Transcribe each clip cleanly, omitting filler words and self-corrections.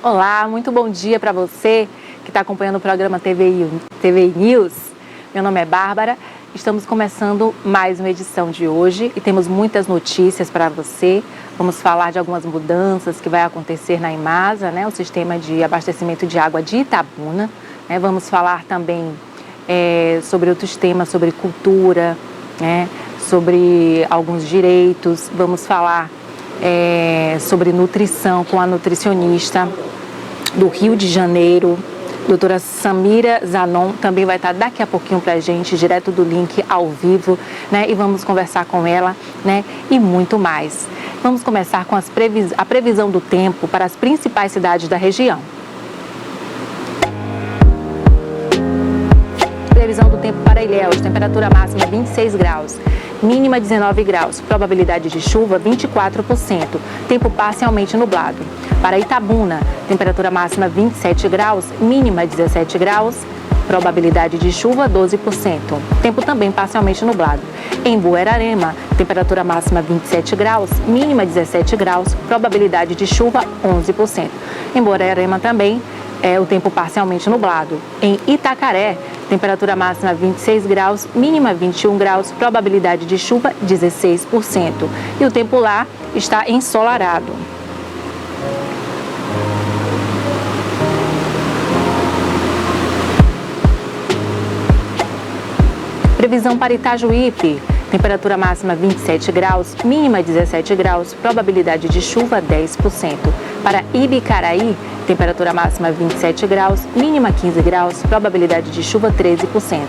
Olá, muito bom dia para você que está acompanhando o programa TVI News. Meu nome é Bárbara, estamos começando mais uma edição de hoje e temos muitas notícias para você. Vamos falar de algumas mudanças que vai acontecer na Imasa, o sistema de abastecimento de água de Itabuna. Vamos falar também sobre outros temas, sobre cultura, sobre alguns direitos. Vamos falar sobre nutrição com a nutricionista do Rio de Janeiro, doutora Samira Zanon, também vai estar daqui a pouquinho para a gente, direto do link ao vivo, e vamos conversar com ela, e muito mais. Vamos começar com a previsão do tempo para as principais cidades da região. Previsão do tempo para Ilhéus, temperatura máxima 26 graus, mínima 19 graus, probabilidade de chuva 24%, tempo parcialmente nublado. Para Itabuna, temperatura máxima 27 graus, mínima 17 graus, probabilidade de chuva 12%, tempo também parcialmente nublado. Em Buerarema, temperatura máxima 27 graus, mínima 17 graus, probabilidade de chuva 11%. Em Buerarema também o tempo parcialmente nublado. Em Itacaré, temperatura máxima 26 graus, mínima 21 graus, probabilidade de chuva 16%. E o tempo lá está ensolarado. Previsão para Itajuípe, temperatura máxima 27 graus, mínima 17 graus, probabilidade de chuva 10%. Para Ibicaraí, temperatura máxima 27 graus, mínima 15 graus, probabilidade de chuva 13%.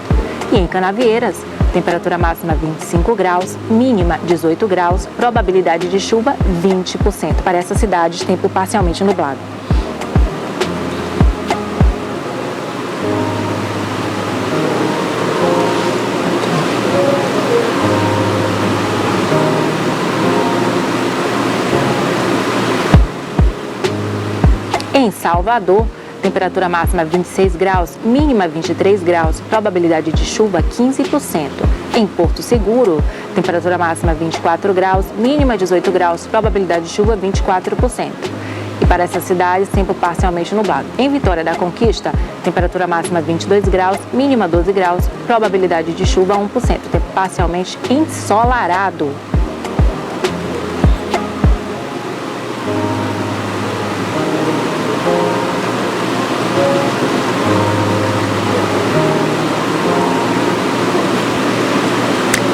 E em Canavieiras, temperatura máxima 25 graus, mínima 18 graus, probabilidade de chuva 20%. Para essas cidades, tempo parcialmente nublado. Em Salvador, temperatura máxima 26 graus, mínima 23 graus, probabilidade de chuva 15%. Em Porto Seguro, temperatura máxima 24 graus, mínima 18 graus, probabilidade de chuva 24%. E para essas cidades, tempo parcialmente nublado. Em Vitória da Conquista, temperatura máxima 22 graus, mínima 12 graus, probabilidade de chuva 1%, tempo parcialmente ensolarado.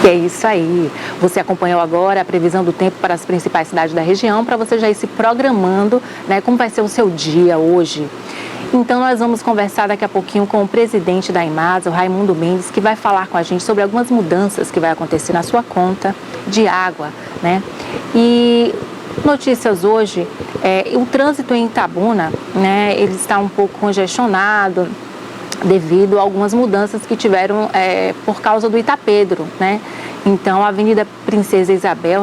E é isso aí. Você acompanhou agora a previsão do tempo para as principais cidades da região, para você já ir se programando, como vai ser o seu dia hoje. Então, nós vamos conversar daqui a pouquinho com o presidente da Imasa, o Raimundo Mendes, que vai falar com a gente sobre algumas mudanças que vai acontecer na sua conta de água, E notícias hoje, o trânsito em Itabuna, ele está um pouco congestionado, devido a algumas mudanças que tiveram por causa do Itapedro, Então, a Avenida Princesa Isabel,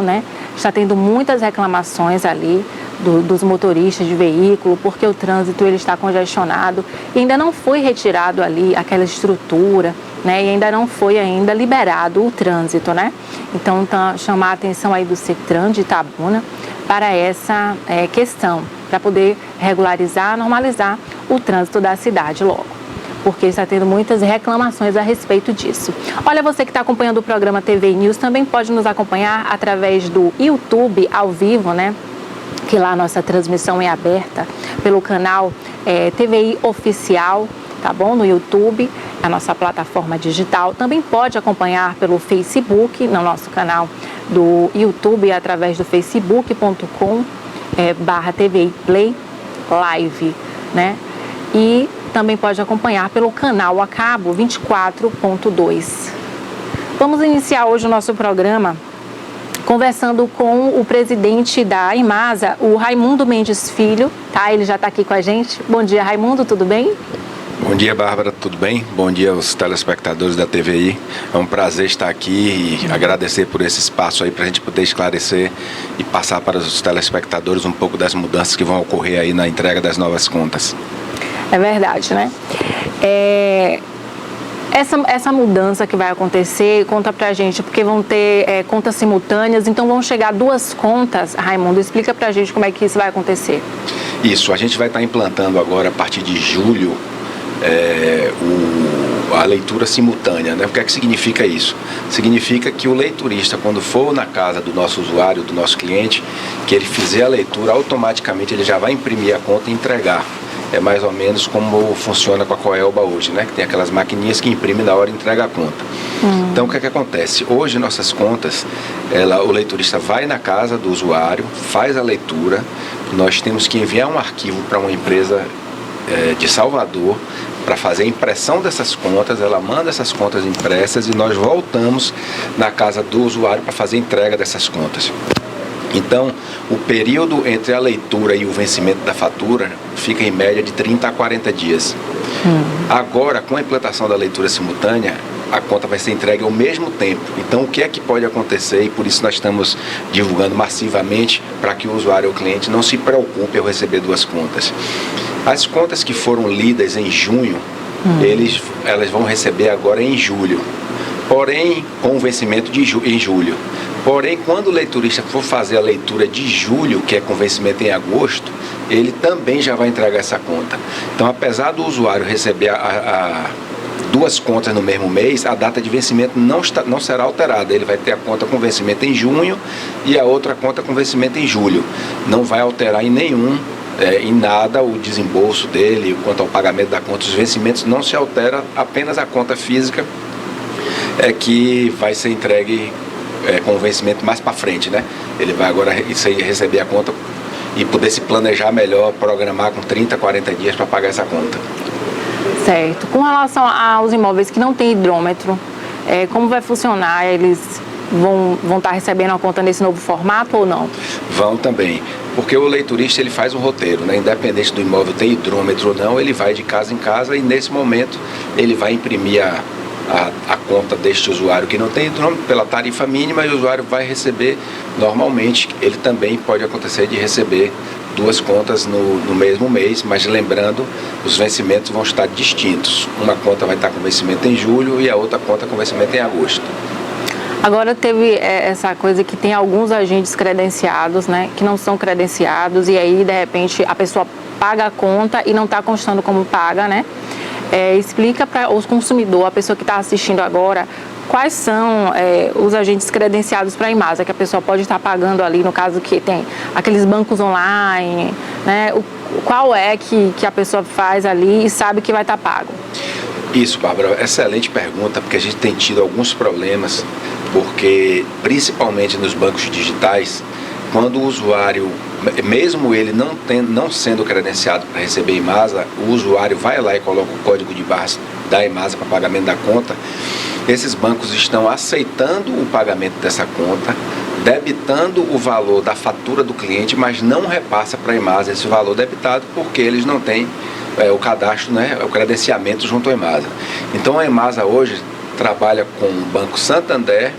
está tendo muitas reclamações ali dos motoristas de veículo, porque o trânsito ele está congestionado e ainda não foi retirado ali aquela estrutura, E ainda não foi ainda liberado o trânsito, Então, chamar a atenção aí do CETRAN de Itabuna para essa questão, para poder regularizar, normalizar o trânsito da cidade logo, porque está tendo muitas reclamações a respeito disso. Olha, você que está acompanhando o programa TVI News também pode nos acompanhar através do YouTube ao vivo, que lá a nossa transmissão é aberta pelo canal TVI Oficial, tá bom? No YouTube, a nossa plataforma digital. Também pode acompanhar pelo Facebook, no nosso canal do YouTube, através do facebook.com/TVI Play Live, E também pode acompanhar pelo canal a cabo 24.2. Vamos iniciar hoje o nosso programa conversando com o presidente da Imasa, o Raimundo Mendes Filho, Ele já está aqui com a gente. Bom dia, Raimundo, tudo bem? Bom dia, Bárbara, tudo bem? Bom dia aos telespectadores da TVI. É um prazer estar aqui e agradecer por esse espaço aí para a gente poder esclarecer e passar para os telespectadores um pouco das mudanças que vão ocorrer aí na entrega das novas contas. É verdade, Essa mudança que vai acontecer, conta pra gente, porque vão ter contas simultâneas, então vão chegar duas contas. Raimundo, explica pra gente como é que isso vai acontecer. Isso, a gente vai estar implantando agora, a partir de julho, a leitura simultânea, né? O que é que significa isso? Significa que o leiturista, quando for na casa do nosso usuário, do nosso cliente, que ele fizer a leitura, automaticamente ele já vai imprimir a conta e entregar. É mais ou menos como funciona com a Coelba hoje, né? Que tem aquelas maquininhas que imprimem na hora e entrega a conta. Então, o que é que acontece? Hoje, nossas contas, o leiturista vai na casa do usuário, faz a leitura, nós temos que enviar um arquivo para uma empresa de Salvador para fazer a impressão dessas contas, ela manda essas contas impressas e nós voltamos na casa do usuário para fazer a entrega dessas contas. Então, o período entre a leitura e o vencimento da fatura fica em média de 30 a 40 dias. Agora, com a implantação da leitura simultânea, a conta vai ser entregue ao mesmo tempo. Então, o que é que pode acontecer? E por isso nós estamos divulgando massivamente para que o usuário ou cliente não se preocupe ao receber duas contas. As contas que foram lidas em junho, elas vão receber agora em julho. Porém, com o vencimento em julho. Porém, quando o leiturista for fazer a leitura de julho, que é com vencimento em agosto, ele também já vai entregar essa conta. Então, apesar do usuário receber duas contas no mesmo mês, a data de vencimento não será alterada. Ele vai ter a conta com vencimento em junho e a outra conta com vencimento em julho. Não vai alterar em nada o desembolso dele, quanto ao pagamento da conta. Os vencimentos não se altera, apenas a conta física que vai ser entregue com o vencimento mais para frente, né? Ele vai agora receber a conta e poder se planejar melhor, programar com 30, 40 dias para pagar essa conta. Certo. Com relação aos imóveis que não têm hidrômetro, como vai funcionar? Eles vão estar recebendo a conta nesse novo formato ou não? Vão também, porque o leiturista ele faz um roteiro, né? Independente do imóvel ter hidrômetro ou não, ele vai de casa em casa e nesse momento ele vai imprimir a conta deste usuário que não tem hidrômetro pela tarifa mínima e o usuário vai receber normalmente. Ele também pode acontecer de receber duas contas no mesmo mês, mas lembrando, os vencimentos vão estar distintos. Uma conta vai estar com vencimento em julho e a outra conta com vencimento em agosto. Agora teve essa coisa que tem alguns agentes credenciados, né, que não são credenciados e aí de repente a pessoa paga a conta e não está constando como paga, né? Explica para o consumidor, a pessoa que está assistindo agora, quais são os agentes credenciados para a Imasa, que a pessoa pode estar pagando ali, no caso que tem aqueles bancos online, né? Qual que a pessoa faz ali e sabe que vai estar pago? Isso, Bárbara, excelente pergunta, porque a gente tem tido alguns problemas, porque principalmente nos bancos digitais, quando o usuário, mesmo ele não sendo credenciado para receber Imasa, o usuário vai lá e coloca o código de barras da Imasa para pagamento da conta, esses bancos estão aceitando o pagamento dessa conta, debitando o valor da fatura do cliente, mas não repassa para a Imasa esse valor debitado porque eles não têm o cadastro, né, o credenciamento junto à Imasa. Então a Imasa hoje trabalha com o Banco Santander,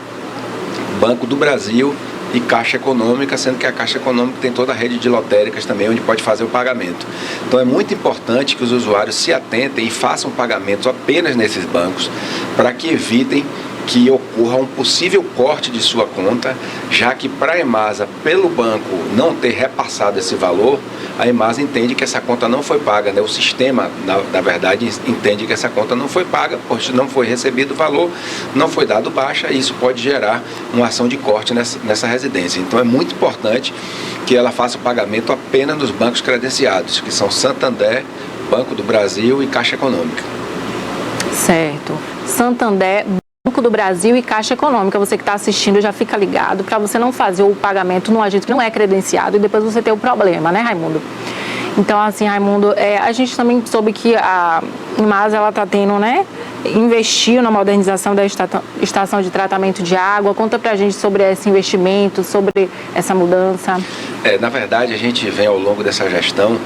Banco do Brasil e Caixa Econômica, sendo que a Caixa Econômica tem toda a rede de lotéricas também, onde pode fazer o pagamento. Então é muito importante que os usuários se atentem e façam pagamentos apenas nesses bancos, para que evitem que ocorra um possível corte de sua conta, já que para a Imasa, pelo banco não ter repassado esse valor, a Imasa entende que essa conta não foi paga, né? O sistema, na verdade, entende que essa conta não foi paga, porque não foi recebido o valor, não foi dado baixa, e isso pode gerar uma ação de corte nessa residência. Então é muito importante que ela faça o pagamento apenas nos bancos credenciados, que são Santander, Banco do Brasil e Caixa Econômica. Certo. Santander, Banco do Brasil e Caixa Econômica. Você que está assistindo já fica ligado para você não fazer o pagamento num agente que não é credenciado e depois você ter o problema, né, Raimundo? Então, assim, Raimundo, a gente também soube que a Imasa, ela está tendo, né, investiu na modernização da estação de tratamento de água. Conta pra gente sobre esse investimento, sobre essa mudança. Na verdade, a gente vem ao longo dessa gestão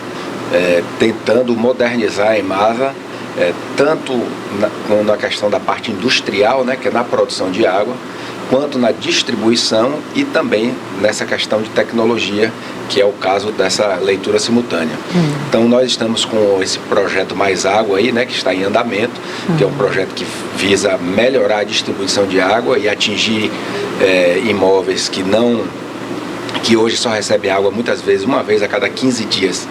tentando modernizar a Imasa, tanto na questão da parte industrial, né, que é na produção de água, quanto na distribuição e também nessa questão de tecnologia, que é o caso dessa leitura simultânea. Então nós estamos com esse projeto Mais Água aí, né, que está em andamento, que é um projeto que visa melhorar a distribuição de água e atingir imóveis que hoje só recebem água muitas vezes uma vez a cada 15 dias.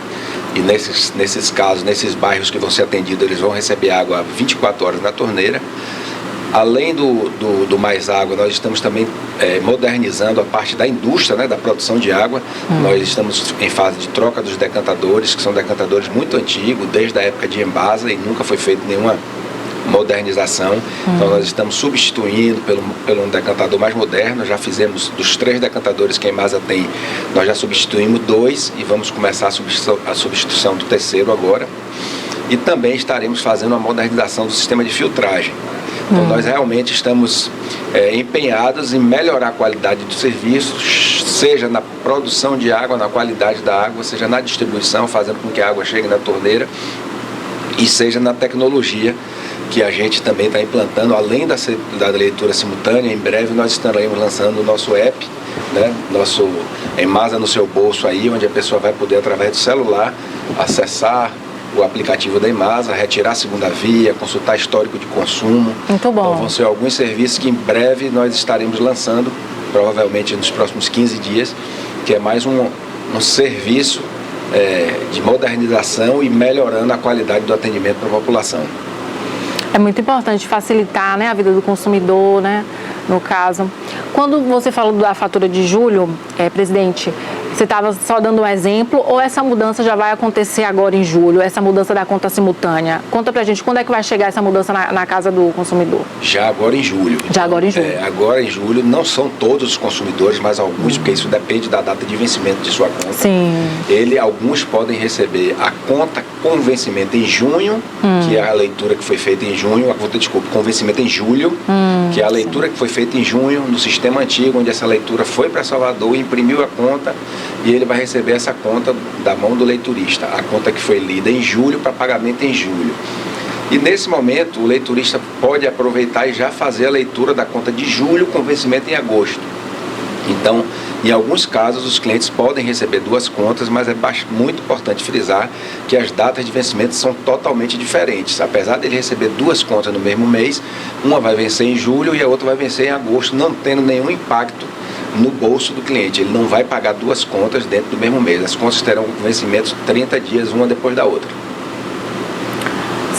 E nesses casos, nesses bairros que vão ser atendidos, eles vão receber água 24 horas na torneira. Além do Mais Água, nós estamos também modernizando a parte da indústria, né, da produção de água. Nós estamos em fase de troca dos decantadores, que são decantadores muito antigos, desde a época de Embasa, e nunca foi feita nenhuma modernização. Então nós estamos substituindo pelo um decantador mais moderno. Já fizemos dos 3 decantadores que a Embasa tem, nós já substituímos 2 e vamos começar a substituição do 3º agora. E também estaremos fazendo a modernização do sistema de filtragem. Então nós realmente estamos empenhados em melhorar a qualidade do serviço, seja na produção de água, na qualidade da água, seja na distribuição, fazendo com que a água chegue na torneira, e seja na tecnologia que a gente também está implantando, além da leitura simultânea. Em breve nós estaremos lançando o nosso app, né, nosso Embasa no seu bolso aí, onde a pessoa vai poder, através do celular, acessar o aplicativo da Embasa, retirar a segunda via, consultar histórico de consumo. Muito bom. Então vão ser alguns serviços que em breve nós estaremos lançando, provavelmente nos próximos 15 dias, que é mais um serviço de modernização e melhorando a qualidade do atendimento para a população. É muito importante facilitar, né, a vida do consumidor, né, no caso. Quando você falou da fatura de julho, presidente, você estava só dando um exemplo, ou essa mudança já vai acontecer agora em julho, essa mudança da conta simultânea? Conta pra gente, quando é que vai chegar essa mudança na casa do consumidor? Já agora em julho. Já agora em julho. Agora em julho, não são todos os consumidores, mas alguns, porque isso depende da data de vencimento de sua conta. Sim. Alguns podem receber a conta com vencimento em junho, que é a leitura que foi feita em junho, com vencimento em julho, que é a leitura que foi feita em junho no sistema antigo, onde essa leitura foi para Salvador, imprimiu a conta, e ele vai receber essa conta da mão do leiturista, a conta que foi lida em julho para pagamento em julho. E nesse momento o leiturista pode aproveitar e já fazer a leitura da conta de julho com vencimento em agosto. Então, em alguns casos, os clientes podem receber 2 contas, mas é muito importante frisar que as datas de vencimento são totalmente diferentes. Apesar de ele receber 2 contas no mesmo mês, uma vai vencer em julho e a outra vai vencer em agosto, não tendo nenhum impacto no bolso do cliente. Ele não vai pagar 2 contas dentro do mesmo mês. As contas terão vencimentos 30 dias, uma depois da outra.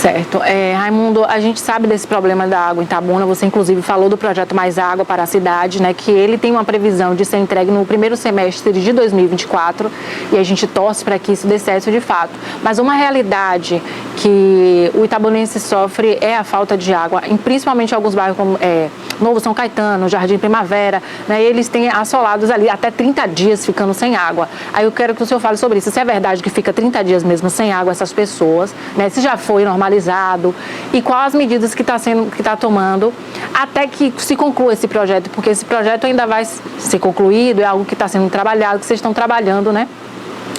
Certo. Raimundo, a gente sabe desse problema da água em Itabuna. Você inclusive falou do projeto Mais Água para a cidade, né, que ele tem uma previsão de ser entregue no primeiro semestre de 2024, e a gente torce para que isso dê certo de fato. Mas uma realidade que o itabunense sofre é a falta de água, principalmente em alguns bairros como Novo São Caetano, Jardim Primavera, né, eles têm assolados ali até 30 dias ficando sem água. Aí eu quero que o senhor fale sobre isso. Se é verdade que fica 30 dias mesmo sem água essas pessoas, né, se já foi normalizado, e quais as medidas que está tomando até que se conclua esse projeto, porque esse projeto ainda vai ser concluído, é algo que está sendo trabalhado, que vocês estão trabalhando, né,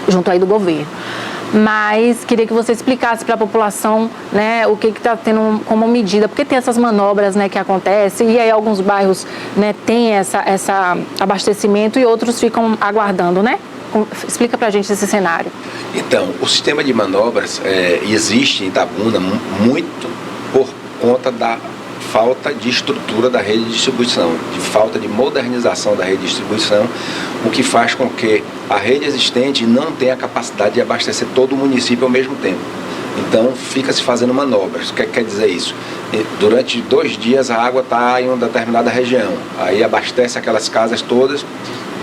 junto aí do governo. Mas queria que você explicasse para a população, né, o que está tendo como medida, porque tem essas manobras, né, que acontecem, e aí alguns bairros, né, tem essa abastecimento e outros ficam aguardando, né? Explica pra gente esse cenário. Então, o sistema de manobras existe em Itabuna muito por conta da falta de estrutura da rede de distribuição, de falta de modernização da rede de distribuição, o que faz com que a rede existente não tenha a capacidade de abastecer todo o município ao mesmo tempo. Então, fica se fazendo manobras. O que quer dizer isso? Durante 2 dias a água está em uma determinada região, aí abastece aquelas casas todas,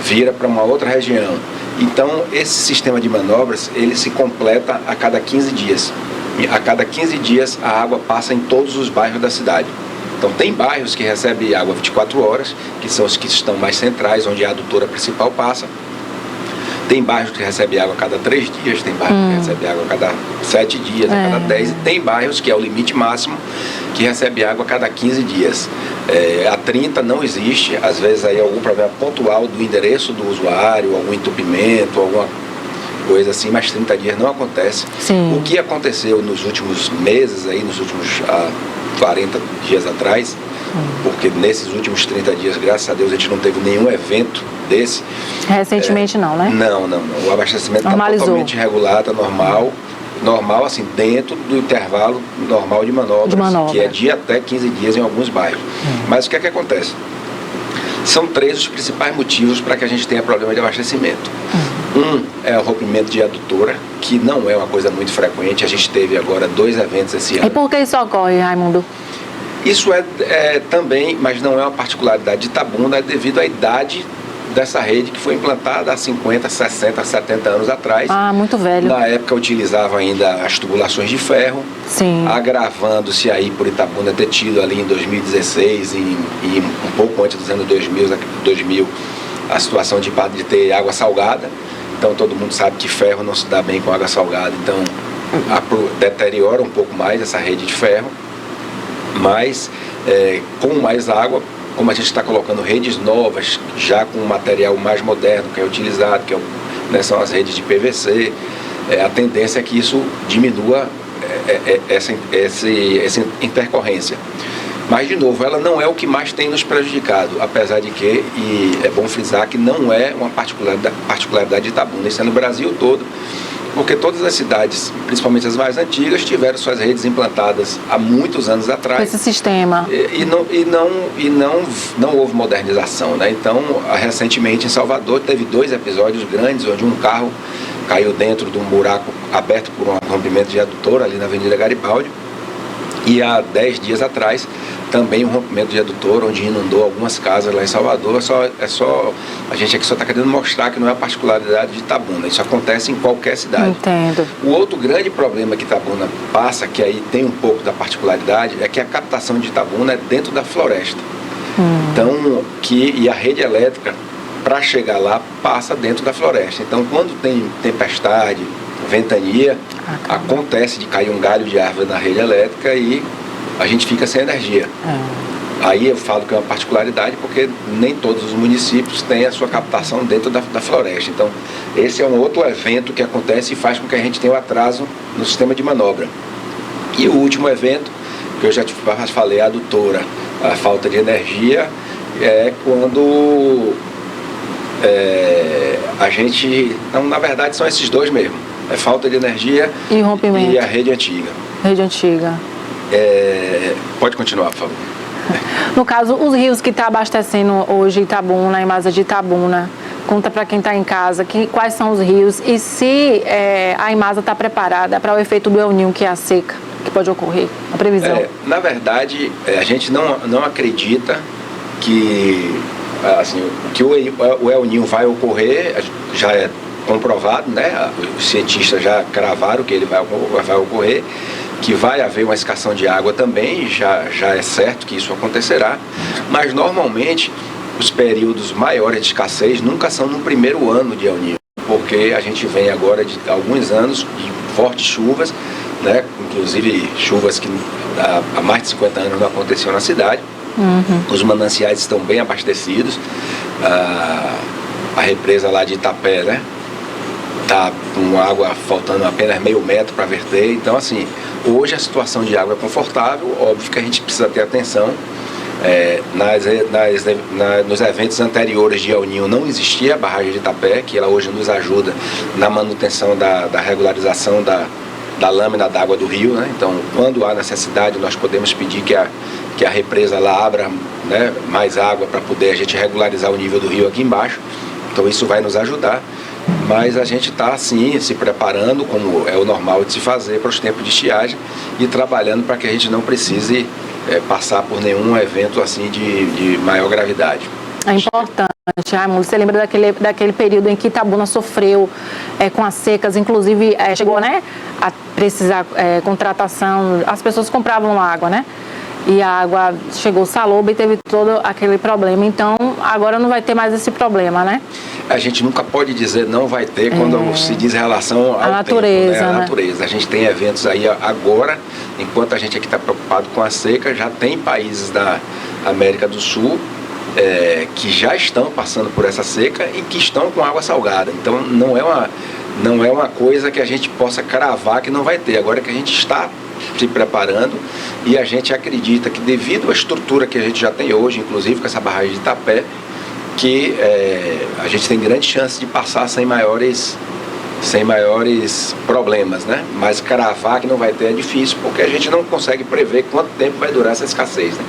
vira para uma outra região. Então, esse sistema de manobras, ele se completa a cada 15 dias. E a cada 15 dias, a água passa em todos os bairros da cidade. Então, tem bairros que recebem água 24 horas, que são os que estão mais centrais, onde a adutora principal passa. Tem bairros que recebem água a cada 3 dias, tem bairros que recebem água a cada 7 dias, a cada 10. E tem bairros, que é o limite máximo, que recebe água a cada 15 dias. A 30 não existe, às vezes aí algum problema pontual do endereço do usuário, algum entupimento, alguma coisa assim, mas 30 dias não acontece. Sim. O que aconteceu nos últimos meses, aí, nos últimos 40 dias atrás, porque nesses últimos 30 dias, graças a Deus, a gente não teve nenhum evento desse. Recentemente não, né? Não. O abastecimento está totalmente regular, está normal, assim, dentro do intervalo normal de manobras, que é de até 15 dias em alguns bairros. Mas o que é que acontece? São 3 os principais motivos para que a gente tenha problema de abastecimento. Um é o rompimento de adutora, que não é uma coisa muito frequente. A gente teve agora 2 eventos esse ano. E por que isso ocorre, Raimundo? Isso é também, mas não é uma particularidade de Itabuna, é devido à idade dessa rede que foi implantada há 50, 60, 70 anos atrás. Muito velho. Na época utilizava ainda as tubulações de ferro. Sim. Agravando-se aí por Itabuna ter tido ali em 2016 e um pouco antes dos anos 2000 a situação de ter água salgada. Então todo mundo sabe que ferro não se dá bem com água salgada, então deteriora um pouco mais essa rede de ferro. Mas com mais água, como a gente está colocando redes novas, já com material mais moderno que é utilizado, são as redes de PVC, a tendência é que isso diminua essa intercorrência. Mas, de novo, ela não é o que mais tem nos prejudicado, apesar de que, e é bom frisar que não é uma particularidade de Itabuna, isso é no Brasil todo, porque todas as cidades, principalmente as mais antigas, tiveram suas redes implantadas há muitos anos atrás. Com esse sistema. E não houve modernização, né? Então, recentemente em Salvador, teve 2 episódios grandes, onde um carro caiu dentro de um buraco aberto por um rompimento de adutora ali na Avenida Garibaldi. E há 10 dias atrás, também um rompimento de adutor, onde inundou algumas casas lá em Salvador. A gente aqui só está querendo mostrar que não é a particularidade de Itabuna. Isso acontece em qualquer cidade. Entendo. O outro grande problema que Itabuna passa, que aí tem um pouco da particularidade, é que a captação de Itabuna é dentro da floresta. Então, e a rede elétrica, para chegar lá, passa dentro da floresta. Então, quando tem tempestade, ventania, acontece de cair um galho de árvore na rede elétrica e a gente fica sem energia. Aí eu falo que é uma particularidade porque nem todos os municípios têm a sua captação dentro da floresta. Então, esse é um outro evento que acontece e faz com que a gente tenha um atraso no sistema de manobra. E o último evento, que eu já falei, a adutora, a falta de energia, é quando a gente... Não, na verdade, são esses 2 mesmo. É falta de energia e rompimento. E a rede antiga. Rede antiga. Pode continuar, por favor. No caso, os rios que estão abastecendo hoje Itabuna, a Imasa de Itabuna, conta para quem está em casa quais são os rios e se a Imasa está preparada para o efeito do El Niño, que é a seca, que pode ocorrer, a previsão. Na verdade, a gente não acredita que, assim, que o El Niño vai ocorrer, já é comprovado, né? Os cientistas já cravaram que ele vai ocorrer, que vai haver uma escassão de água também, já é certo que isso acontecerá, mas normalmente os períodos maiores de escassez nunca são no primeiro ano de El Niño, porque a gente vem agora de alguns anos de fortes chuvas, né? Inclusive chuvas que há mais de 50 anos não aconteciam na cidade. Os mananciais estão bem abastecidos, a represa lá de Itapé, né? Está com água faltando apenas meio metro para verter. Então, assim, hoje a situação de água é confortável. Óbvio que a gente precisa ter atenção. Nos eventos anteriores de El Niño não existia a barragem de Itapé, que ela hoje nos ajuda na manutenção da regularização da lâmina d'água do rio, né? Então, quando há necessidade, nós podemos pedir que a represa lá abra, né, mais água para poder a gente regularizar o nível do rio aqui embaixo. Então, isso vai nos ajudar. Mas a gente está, sim, se preparando, como é o normal de se fazer, para os tempos de estiagem e trabalhando para que a gente não precise passar por nenhum evento assim de maior gravidade. É importante, Raimundo. Você lembra daquele período em que Itabuna sofreu com as secas, inclusive chegou, né, a precisar contratação, as pessoas compravam água, né? E a água chegou saloba e teve todo aquele problema. Então, agora não vai ter mais esse problema, né? A gente nunca pode dizer não vai ter quando se diz em relação ao natureza, tempo, né? A natureza. A gente tem eventos aí agora, enquanto a gente aqui está preocupado com a seca, já tem países da América do Sul que já estão passando por essa seca e que estão com água salgada. Então, não é uma coisa que a gente possa cravar que não vai ter. Agora que a gente está se preparando, e a gente acredita que, devido à estrutura que a gente já tem hoje, inclusive com essa barragem de Itapé, que a gente tem grande chance de passar sem maiores problemas, né? Mas cravar que não vai ter é difícil, porque a gente não consegue prever quanto tempo vai durar essa escassez, né?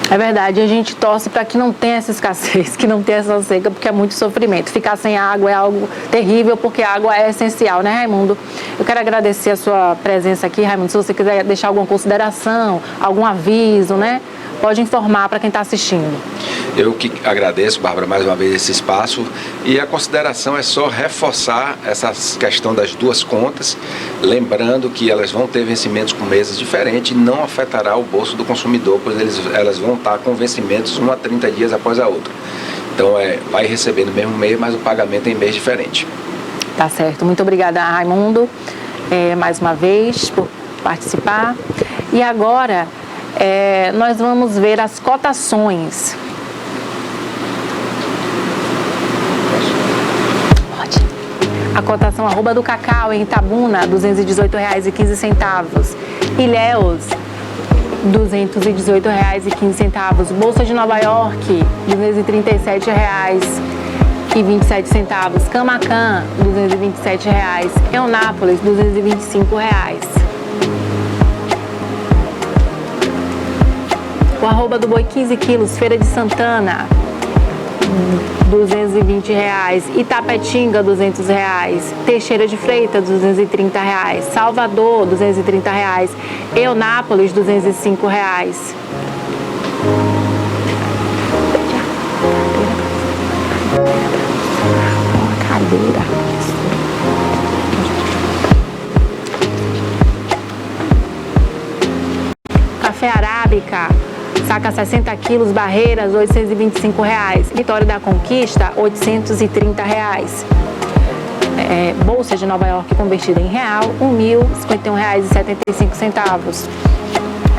É verdade, a gente torce para que não tenha essa escassez, que não tenha essa seca, porque é muito sofrimento. Ficar sem água é algo terrível, porque a água é essencial, né, Raimundo? Eu quero agradecer a sua presença aqui, Raimundo. Se você quiser deixar alguma consideração, algum aviso, né, pode informar para quem está assistindo. Eu que agradeço, Bárbara, mais uma vez esse espaço, e a consideração é só reforçar essa questão das duas contas, lembrando que elas vão ter vencimentos com meses diferentes e não afetará o bolso do consumidor, pois elas vão estar com vencimentos 1 a 30 dias após a outra. Então vai receber no mesmo mês, mas o pagamento é em mês diferente. Tá certo. Muito obrigada, Raimundo, mais uma vez por participar. E agora nós vamos ver as cotações. A cotação arroba do cacau em Itabuna, R$ 218,15. Ilhéus, R$ 218,15. Bolsa de Nova York, R$ 237,27. Camacan, R$ 227. Eunápolis, R$ 225. O arroba do boi 15 quilos, Feira de Santana, R$ 220. Itapetinga, R$ 200. Teixeira de Freitas, R$ 230. Salvador, R$ 230. Eunápolis, R$ 205. Cadeira. Café Arábica, saca 60 quilos, Barreiras, R$ 825. Vitória da Conquista, R$ 830. Bolsa de Nova York convertida em real, R$ 1.051,75.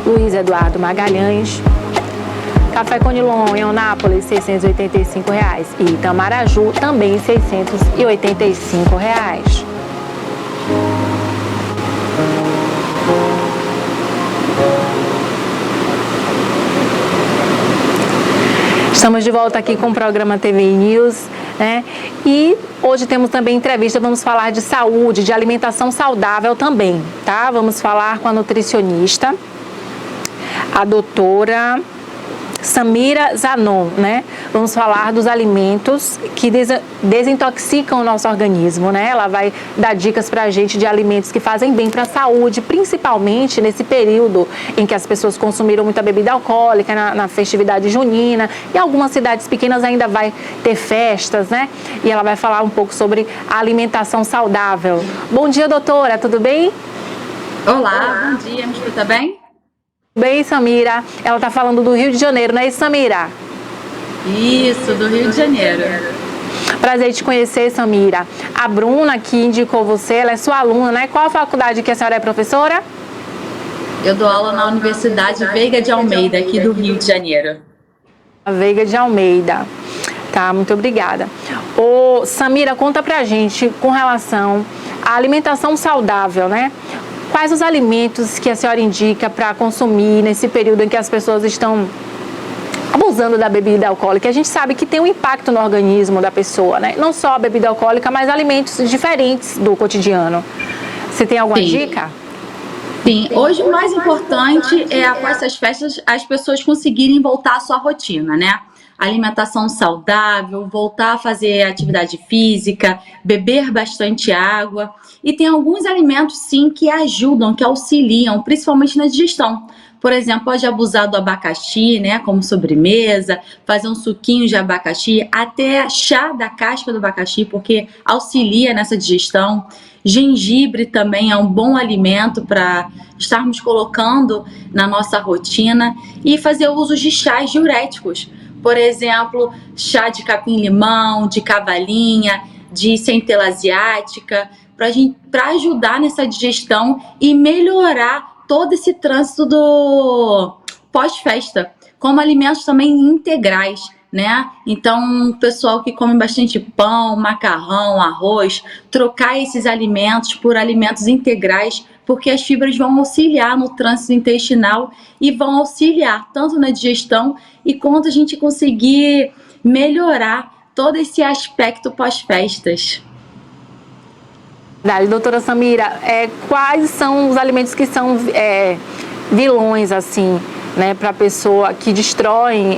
Luiz Eduardo Magalhães. Café Conilon, em Eunápolis, R$ 685. E Itamaraju, também R$ 685. Estamos de volta aqui com o programa TV News, né? E hoje temos também entrevista, vamos falar de saúde, de alimentação saudável também, tá? Vamos falar com a nutricionista, a doutora Samira Zanon, né? Vamos falar dos alimentos que desintoxicam o nosso organismo, né? Ela vai dar dicas pra gente de alimentos que fazem bem para a saúde, principalmente nesse período em que as pessoas consumiram muita bebida alcoólica, na festividade junina, e algumas cidades pequenas ainda vai ter festas, né? E ela vai falar um pouco sobre a alimentação saudável. Bom dia, doutora, tudo bem? Olá, bom dia, me escuta bem? Bem, Samira. Ela está falando do Rio de Janeiro, não é isso, Samira? Isso, do Rio de Janeiro. Prazer te conhecer, Samira. A Bruna, que indicou você, ela é sua aluna, né? Qual a faculdade que a senhora é professora? Eu dou aula na Universidade Veiga de Almeida, aqui do Rio de Janeiro. A Veiga de Almeida. Tá, muito obrigada. Ô, Samira, conta pra gente com relação à alimentação saudável, né? Quais os alimentos que a senhora indica para consumir nesse período em que as pessoas estão abusando da bebida alcoólica? A gente sabe que tem um impacto no organismo da pessoa, né? Não só a bebida alcoólica, mas alimentos diferentes do cotidiano. Você tem alguma dica? Sim, hoje o mais importante é, após essas festas, as pessoas conseguirem voltar à sua rotina, né? Alimentação saudável, voltar a fazer atividade física, beber bastante água. E tem alguns alimentos, sim, que ajudam, que auxiliam, principalmente na digestão. Por exemplo, pode abusar do abacaxi, né, como sobremesa, fazer um suquinho de abacaxi, até chá da casca do abacaxi, porque auxilia nessa digestão. Gengibre também é um bom alimento para estarmos colocando na nossa rotina. E fazer uso de chás diuréticos. Por exemplo, chá de capim-limão, de cavalinha, de centela asiática, para ajudar nessa digestão e melhorar todo esse trânsito do pós-festa, como alimentos também integrais, né? Então, o pessoal que come bastante pão, macarrão, arroz, trocar esses alimentos por alimentos integrais porque as fibras vão auxiliar no trânsito intestinal e vão auxiliar tanto na digestão e quanto a gente conseguir melhorar todo esse aspecto pós-festas. Doutora Samira, quais são os alimentos que são vilões, assim, né, para a pessoa, que destroem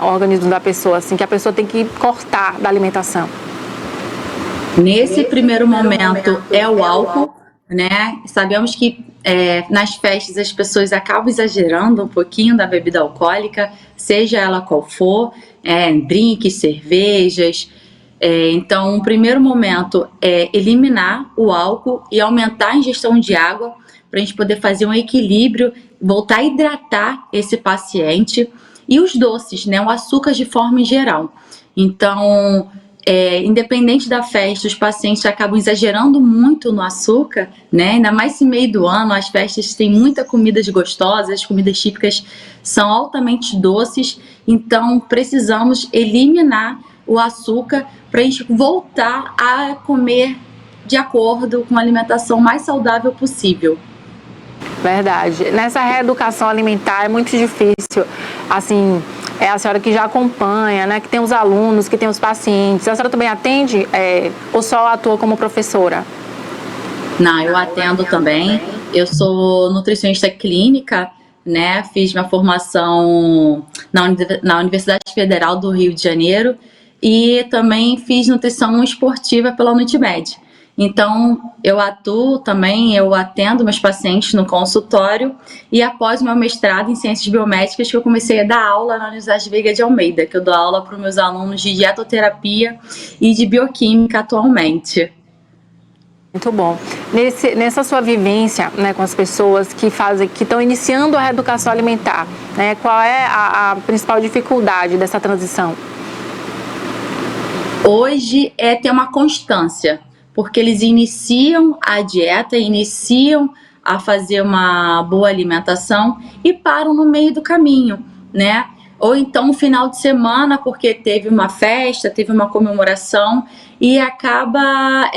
o organismo da pessoa, assim, que a pessoa tem que cortar da alimentação? Nesse primeiro momento é o álcool, né? Sabemos que nas festas as pessoas acabam exagerando um pouquinho da bebida alcoólica, seja ela qual for, drinks, cervejas. Então, o primeiro momento é eliminar o álcool e aumentar a ingestão de água para a gente poder fazer um equilíbrio, voltar a hidratar esse paciente. E os doces, né? O açúcar de forma em geral. Então, independente da festa, os pacientes acabam exagerando muito no açúcar, né? Ainda mais esse meio do ano, as festas têm muita comidas gostosas, as comidas típicas são altamente doces, então precisamos eliminar o açúcar para a gente voltar a comer de acordo com a alimentação mais saudável possível. Verdade. Nessa reeducação alimentar é muito difícil, assim, a senhora que já acompanha, né, que tem os alunos, que tem os pacientes, a senhora também atende ou só atua como professora? Não, eu atendo também. Eu sou nutricionista clínica, né, fiz minha formação na Universidade Federal do Rio de Janeiro e também fiz nutrição esportiva pela Nutmed. Então, eu atuo também, eu atendo meus pacientes no consultório e após meu mestrado em Ciências Biomédicas que eu comecei a dar aula na Universidade Veiga de Almeida, que eu dou aula para os meus alunos de dietoterapia e de bioquímica atualmente. Muito bom. Nessa sua vivência, né, com as pessoas que estão iniciando a reeducação alimentar, né, qual é a principal dificuldade dessa transição? Hoje é ter uma constância, porque eles iniciam a dieta, iniciam a fazer uma boa alimentação e param no meio do caminho, né? Ou então no final de semana, porque teve uma festa, teve uma comemoração e acaba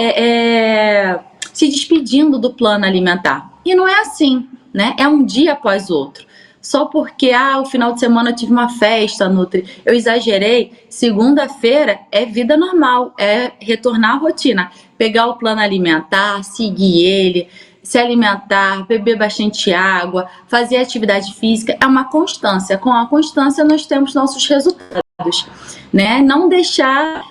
se despedindo do plano alimentar. E não é assim, né? É um dia após o outro. Só porque, o final de semana eu tive uma festa, eu exagerei, segunda-feira é vida normal, é retornar à rotina. Pegar o plano alimentar, seguir ele, se alimentar, beber bastante água, fazer atividade física, é uma constância. Com a constância nós temos nossos resultados, né? Não deixar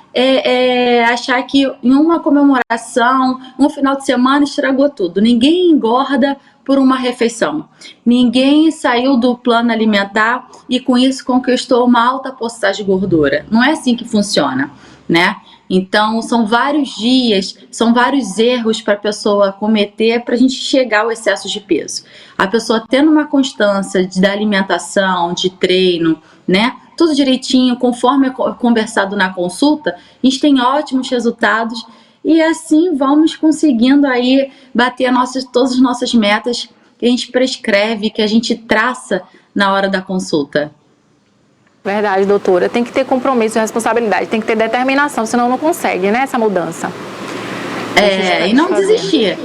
achar que em uma comemoração, um final de semana estragou tudo. Ninguém engorda por uma refeição. Ninguém saiu do plano alimentar e com isso conquistou uma alta porcentagem de gordura. Não é assim que funciona, né? Então, são vários dias, são vários erros para a pessoa cometer para a gente chegar ao excesso de peso. A pessoa tendo uma constância da alimentação, de treino, né? Tudo direitinho, conforme é conversado na consulta, a gente tem ótimos resultados e assim vamos conseguindo aí bater todas as nossas metas que a gente prescreve, que a gente traça na hora da consulta. Verdade, doutora. Tem que ter compromisso e responsabilidade, tem que ter determinação, senão não consegue, né, essa mudança. E não desistir,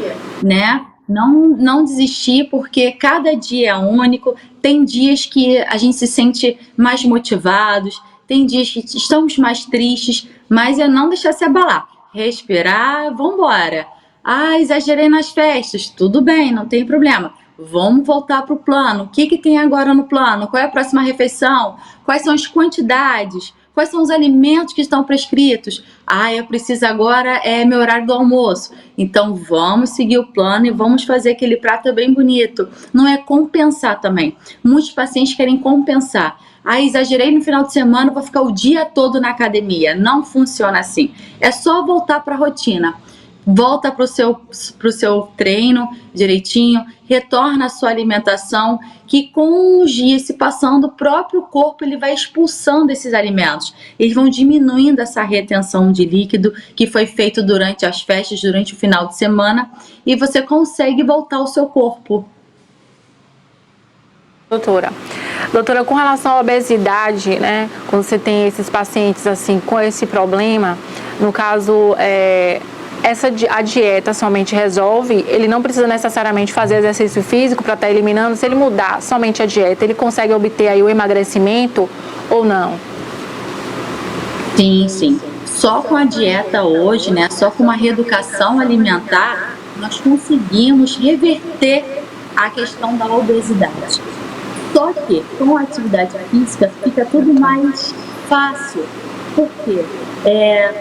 né? Não desistir, porque cada dia é único. Tem dias que a gente se sente mais motivados, tem dias que estamos mais tristes, mas é não deixar se abalar. Respirar, vambora. Exagerei nas festas, tudo bem, não tem problema. Vamos voltar para o plano. O que tem agora no plano? Qual é a próxima refeição? Quais são as quantidades? Quais são os alimentos que estão prescritos? Eu preciso agora meu horário do almoço. Então vamos seguir o plano e vamos fazer aquele prato bem bonito. Não é compensar também. Muitos pacientes querem compensar. Exagerei no final de semana, vou ficar o dia todo na academia. Não funciona assim. É só voltar para a rotina. Volta para o seu treino direitinho, retorna a sua alimentação, que com os dias se passando, o próprio corpo ele vai expulsando esses alimentos. Eles vão diminuindo essa retenção de líquido que foi feito durante as festas, durante o final de semana, e você consegue voltar ao seu corpo. Doutora, com relação à obesidade, né, quando você tem esses pacientes assim com esse problema, no caso, é a dieta somente resolve? Ele não precisa necessariamente fazer exercício físico para estar eliminando? Se ele mudar somente a dieta, ele consegue obter aí o emagrecimento ou não? Sim, sim. Só com a dieta hoje, né, só com uma reeducação alimentar, nós conseguimos reverter a questão da obesidade. Só que com a atividade física fica tudo mais fácil. Por quê?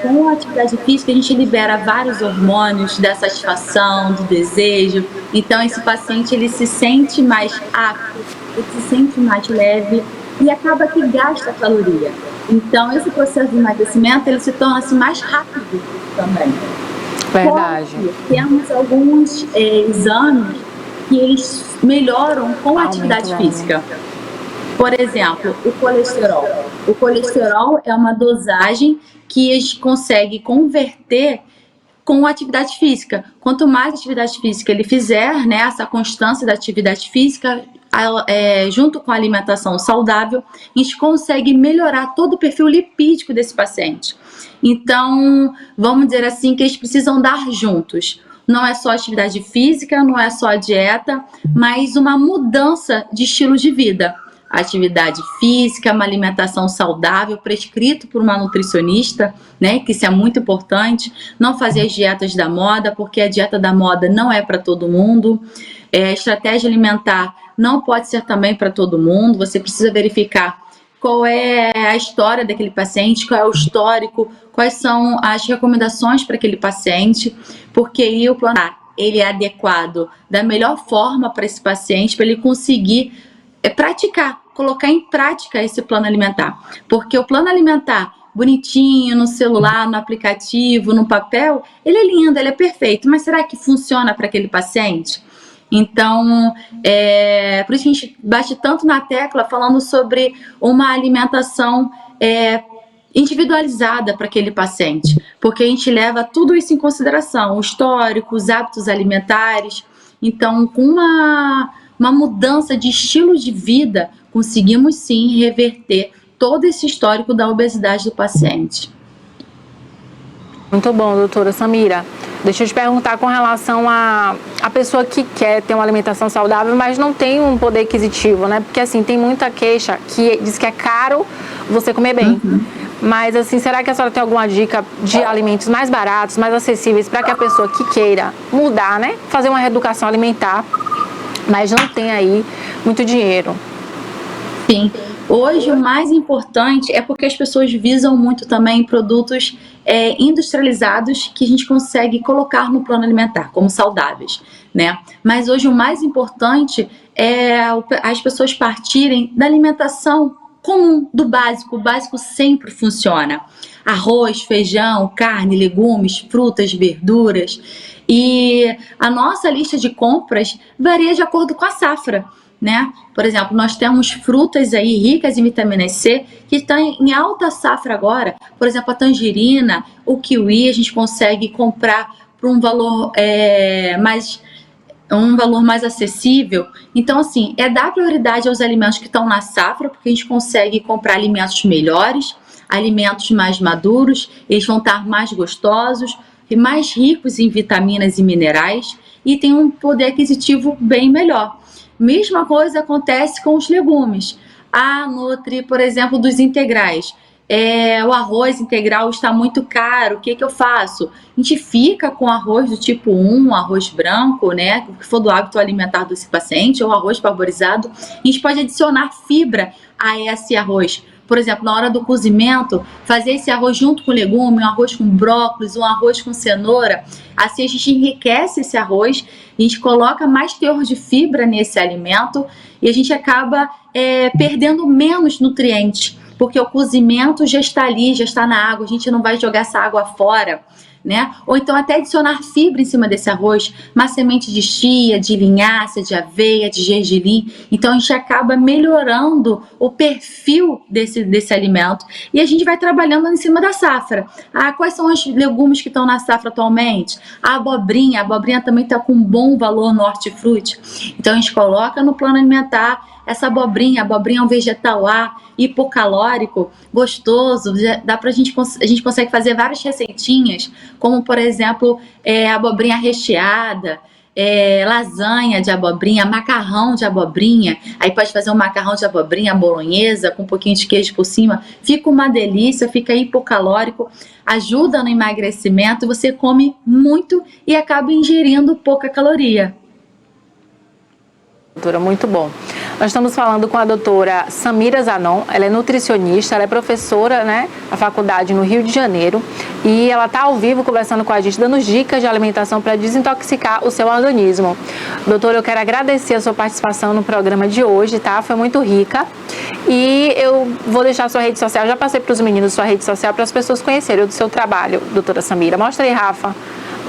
Com a atividade física a gente libera vários hormônios da satisfação, do desejo. Então esse paciente ele se sente mais apto, ele se sente mais leve e acaba que gasta caloria. Então esse processo de emagrecimento ele se torna-se mais rápido também. Verdade. Porque temos alguns exames que eles melhoram com a atividade física. Por exemplo, o colesterol. O colesterol é uma dosagem que a gente consegue converter com a atividade física. Quanto mais atividade física ele fizer, né, essa constância da atividade física, junto com a alimentação saudável, a gente consegue melhorar todo o perfil lipídico desse paciente. Então, vamos dizer assim, que eles precisam dar juntos. Não é só atividade física, não é só a dieta, mas uma mudança de estilo de vida. Atividade física, uma alimentação saudável, prescrito por uma nutricionista, né? Que isso é muito importante. Não fazer as dietas da moda, porque a dieta da moda não é para todo mundo. Estratégia alimentar não pode ser também para todo mundo. Você precisa verificar qual é a história daquele paciente, qual é o histórico, quais são as recomendações para aquele paciente, porque aí o plano ele é adequado da melhor forma para esse paciente, para ele conseguir praticar, colocar em prática esse plano alimentar. Porque o plano alimentar bonitinho, no celular, no aplicativo, no papel, ele é lindo, ele é perfeito, mas será que funciona para aquele paciente? Então, por isso que a gente bate tanto na tecla falando sobre uma alimentação individualizada para aquele paciente, porque a gente leva tudo isso em consideração, o histórico, os hábitos alimentares. Então, com uma mudança de estilo de vida, conseguimos sim reverter todo esse histórico da obesidade do paciente. Muito bom, doutora Samira. Deixa eu te perguntar com relação a pessoa que quer ter uma alimentação saudável, mas não tem um poder aquisitivo, né? Porque, assim, tem muita queixa que diz que é caro você comer bem. Uhum. Mas, assim, será que a senhora tem alguma dica de alimentos mais baratos, mais acessíveis, para que a pessoa que queira mudar, né? Fazer uma reeducação alimentar, mas não tem aí muito dinheiro? Sim. Hoje o mais importante é porque as pessoas visam muito também produtos industrializados que a gente consegue colocar no plano alimentar, como saudáveis, né? Mas hoje o mais importante é as pessoas partirem da alimentação comum, do básico. O básico sempre funciona. Arroz, feijão, carne, legumes, frutas, verduras. E a nossa lista de compras varia de acordo com a safra, né? Por exemplo, nós temos frutas aí ricas em vitamina C que estão em alta safra agora. Por exemplo, a tangerina, o kiwi, a gente consegue comprar por um valor mais acessível. Então, assim, dar prioridade aos alimentos que estão na safra, porque a gente consegue comprar alimentos melhores, alimentos mais maduros, eles vão estar mais gostosos e mais ricos em vitaminas e minerais e tem um poder aquisitivo bem melhor. Mesma coisa acontece com os legumes. A Nutri, por exemplo, dos integrais. O arroz integral está muito caro, o que eu faço? A gente fica com arroz do tipo 1, arroz branco, né? O que for do hábito alimentar desse paciente, ou arroz parborizado. A gente pode adicionar fibra a esse arroz. Por exemplo, na hora do cozimento, fazer esse arroz junto com legume, um arroz com brócolis, um arroz com cenoura. Assim a gente enriquece esse arroz, a gente coloca mais teor de fibra nesse alimento e a gente acaba perdendo menos nutrientes, porque o cozimento já está ali, já está na água, a gente não vai jogar essa água fora, né? Ou então até adicionar fibra em cima desse arroz, uma semente de chia, de linhaça, de aveia, de gergelim. Então a gente acaba melhorando o perfil desse alimento e a gente vai trabalhando em cima da safra. Quais são os legumes que estão na safra atualmente? A abobrinha também está com um bom valor no hortifruti. Então a gente coloca no plano alimentar, essa abobrinha. A abobrinha é um vegetal A, hipocalórico, gostoso. A gente consegue fazer várias receitinhas, como por exemplo, abobrinha recheada, lasanha de abobrinha, macarrão de abobrinha. Aí pode fazer um macarrão de abobrinha bolonhesa com um pouquinho de queijo por cima. Fica uma delícia, fica hipocalórico, ajuda no emagrecimento. Você come muito e acaba ingerindo pouca caloria. Doutora, muito bom. Nós estamos falando com a doutora Samira Zanon, ela é nutricionista, ela é professora, né, na faculdade no Rio de Janeiro, e ela está ao vivo conversando com a gente, dando dicas de alimentação para desintoxicar o seu organismo. Doutora, eu quero agradecer a sua participação no programa de hoje, tá? Foi muito rica. E eu vou deixar a sua rede social, já passei para os meninos sua rede social para as pessoas conhecerem o seu trabalho, doutora Samira. Mostra aí, Rafa,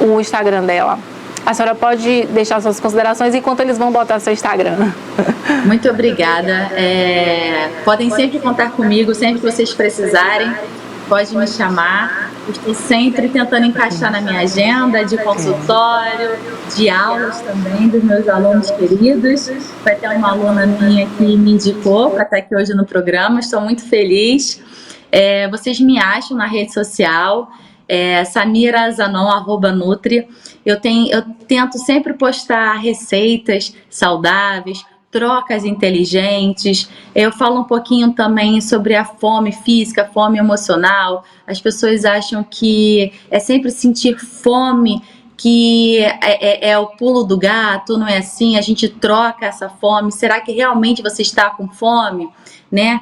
o Instagram dela. A senhora pode deixar suas considerações enquanto eles vão botar seu Instagram. Muito obrigada. Podem sempre contar comigo, sempre que vocês precisarem, pode me chamar. Estou sempre tentando encaixar na minha agenda de consultório, de aulas também dos meus alunos queridos. Vai ter uma aluna minha que me indicou para estar aqui hoje no programa, estou muito feliz. Vocês me acham na rede social, Samira Zanon, @nutri. Eu tento sempre postar receitas saudáveis, trocas inteligentes. Eu falo um pouquinho também sobre a fome física, a fome emocional. As pessoas acham que é sempre sentir fome, que é o pulo do gato, não é assim? A gente troca essa fome. Será que realmente você está com fome? Né?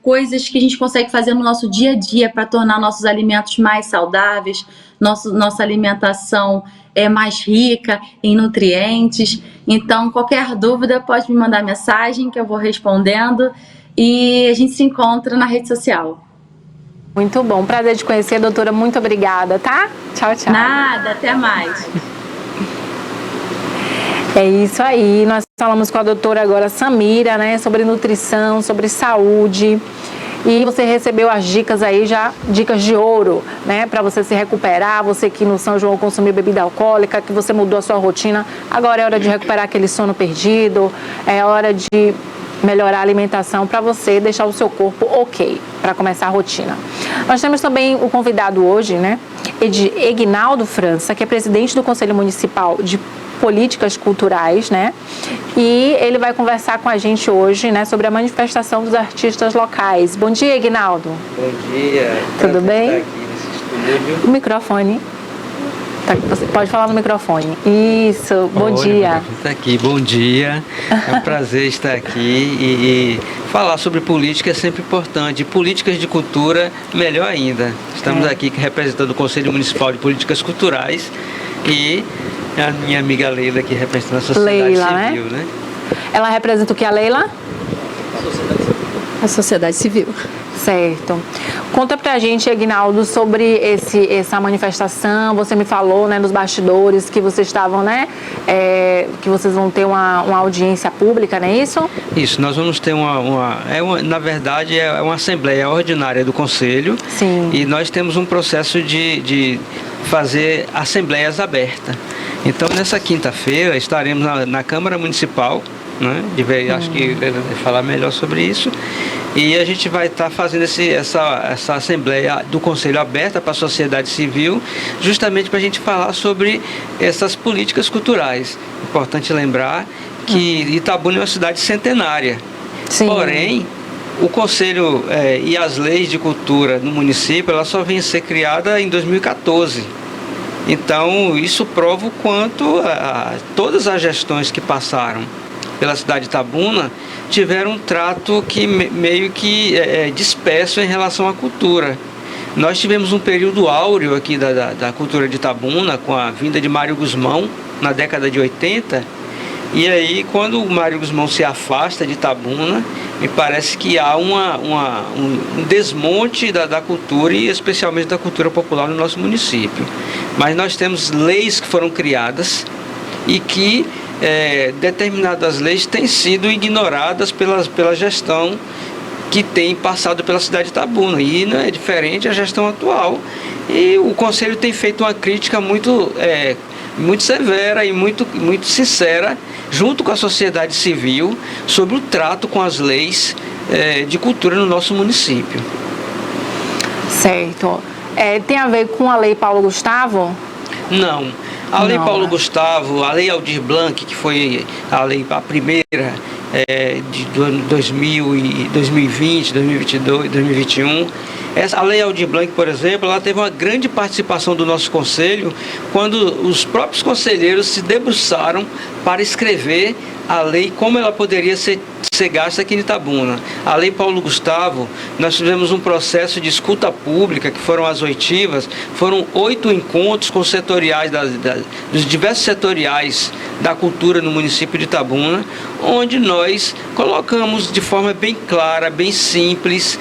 Coisas que a gente consegue fazer no nosso dia a dia para tornar nossos alimentos mais saudáveis, nossa alimentação mais rica em nutrientes. Então, qualquer dúvida pode me mandar mensagem que eu vou respondendo e a gente se encontra na rede social. Muito bom, prazer de conhecer, doutora, muito obrigada, tá? Tchau, tchau. Nada, até mais. É isso aí, nós falamos com a doutora agora Samira, né, sobre nutrição, sobre saúde. E você recebeu as dicas aí já, dicas de ouro, né, para você se recuperar, você que no São João consumiu bebida alcoólica, que você mudou a sua rotina, agora é hora de recuperar aquele sono perdido, é hora de melhorar a alimentação para você deixar o seu corpo ok, para começar a rotina. Nós temos também o convidado hoje, né, Egnaldo França, que é presidente do Conselho Municipal de Políticas Culturais, né? E ele vai conversar com a gente hoje, né, sobre a manifestação dos artistas locais. Bom dia, Egnaldo. Bom dia. Tudo bem? Estar aqui nesse estúdio. O microfone. Você pode falar no microfone. Isso, bom dia. Está aqui, bom dia. É um prazer estar aqui e falar sobre política é sempre importante. Políticas de cultura, melhor ainda. Estamos aqui representando o Conselho Municipal de Políticas Culturais e a minha amiga Leila, que representa a sociedade Leila, civil, né? Ela representa o que, a Leila? A sociedade civil. Certo. Conta pra gente, Egnaldo, sobre essa manifestação. Você me falou, né, nos bastidores que vocês estavam, né, que vocês vão ter uma audiência pública, não é isso? Isso, nós vamos ter na verdade, é uma assembleia ordinária do Conselho. Sim. E nós temos um processo de fazer assembleias abertas. Então, nessa quinta-feira, estaremos na Câmara Municipal, né? Acho que ele vai falar melhor sobre isso. E a gente vai estar fazendo essa assembleia do Conselho aberta para a sociedade civil, justamente para a gente falar sobre essas políticas culturais. Importante lembrar que Itabuna é uma cidade centenária. Sim. Porém, o Conselho e as leis de cultura no município, ela só vem a ser criada em 2014. Então, isso prova o quanto todas as gestões que passaram pela cidade de Itabuna tiveram um trato que meio que disperso em relação à cultura. Nós tivemos um período áureo aqui da cultura de Itabuna, com a vinda de Mário Guzmão, na década de 80, e aí quando o Mário Guzmão se afasta de Itabuna, me parece que há um desmonte da cultura, e especialmente da cultura popular no nosso município. Mas nós temos leis que foram criadas e que determinadas leis têm sido ignoradas pela gestão que tem passado pela cidade de Itabuna, e não é diferente a gestão atual. E o Conselho tem feito uma crítica muito muito severa e muito sincera, junto com a sociedade civil, sobre o trato com as leis de cultura no nosso município. Certo. Tem a ver com a Lei Paulo Gustavo? Não. A Lei Paulo Gustavo, a Lei Aldir Blanc, que foi a primeira de 2020, 2022, 2021. A Lei Aldir Blanc, por exemplo, ela teve uma grande participação do nosso conselho quando os próprios conselheiros se debruçaram para escrever a lei, como ela poderia ser gasta aqui em Itabuna. A Lei Paulo Gustavo, nós tivemos um processo de escuta pública, que foram as oitivas, foram 8 encontros com setoriais, dos diversos setoriais da cultura no município de Itabuna, onde nós colocamos de forma bem clara, bem simples,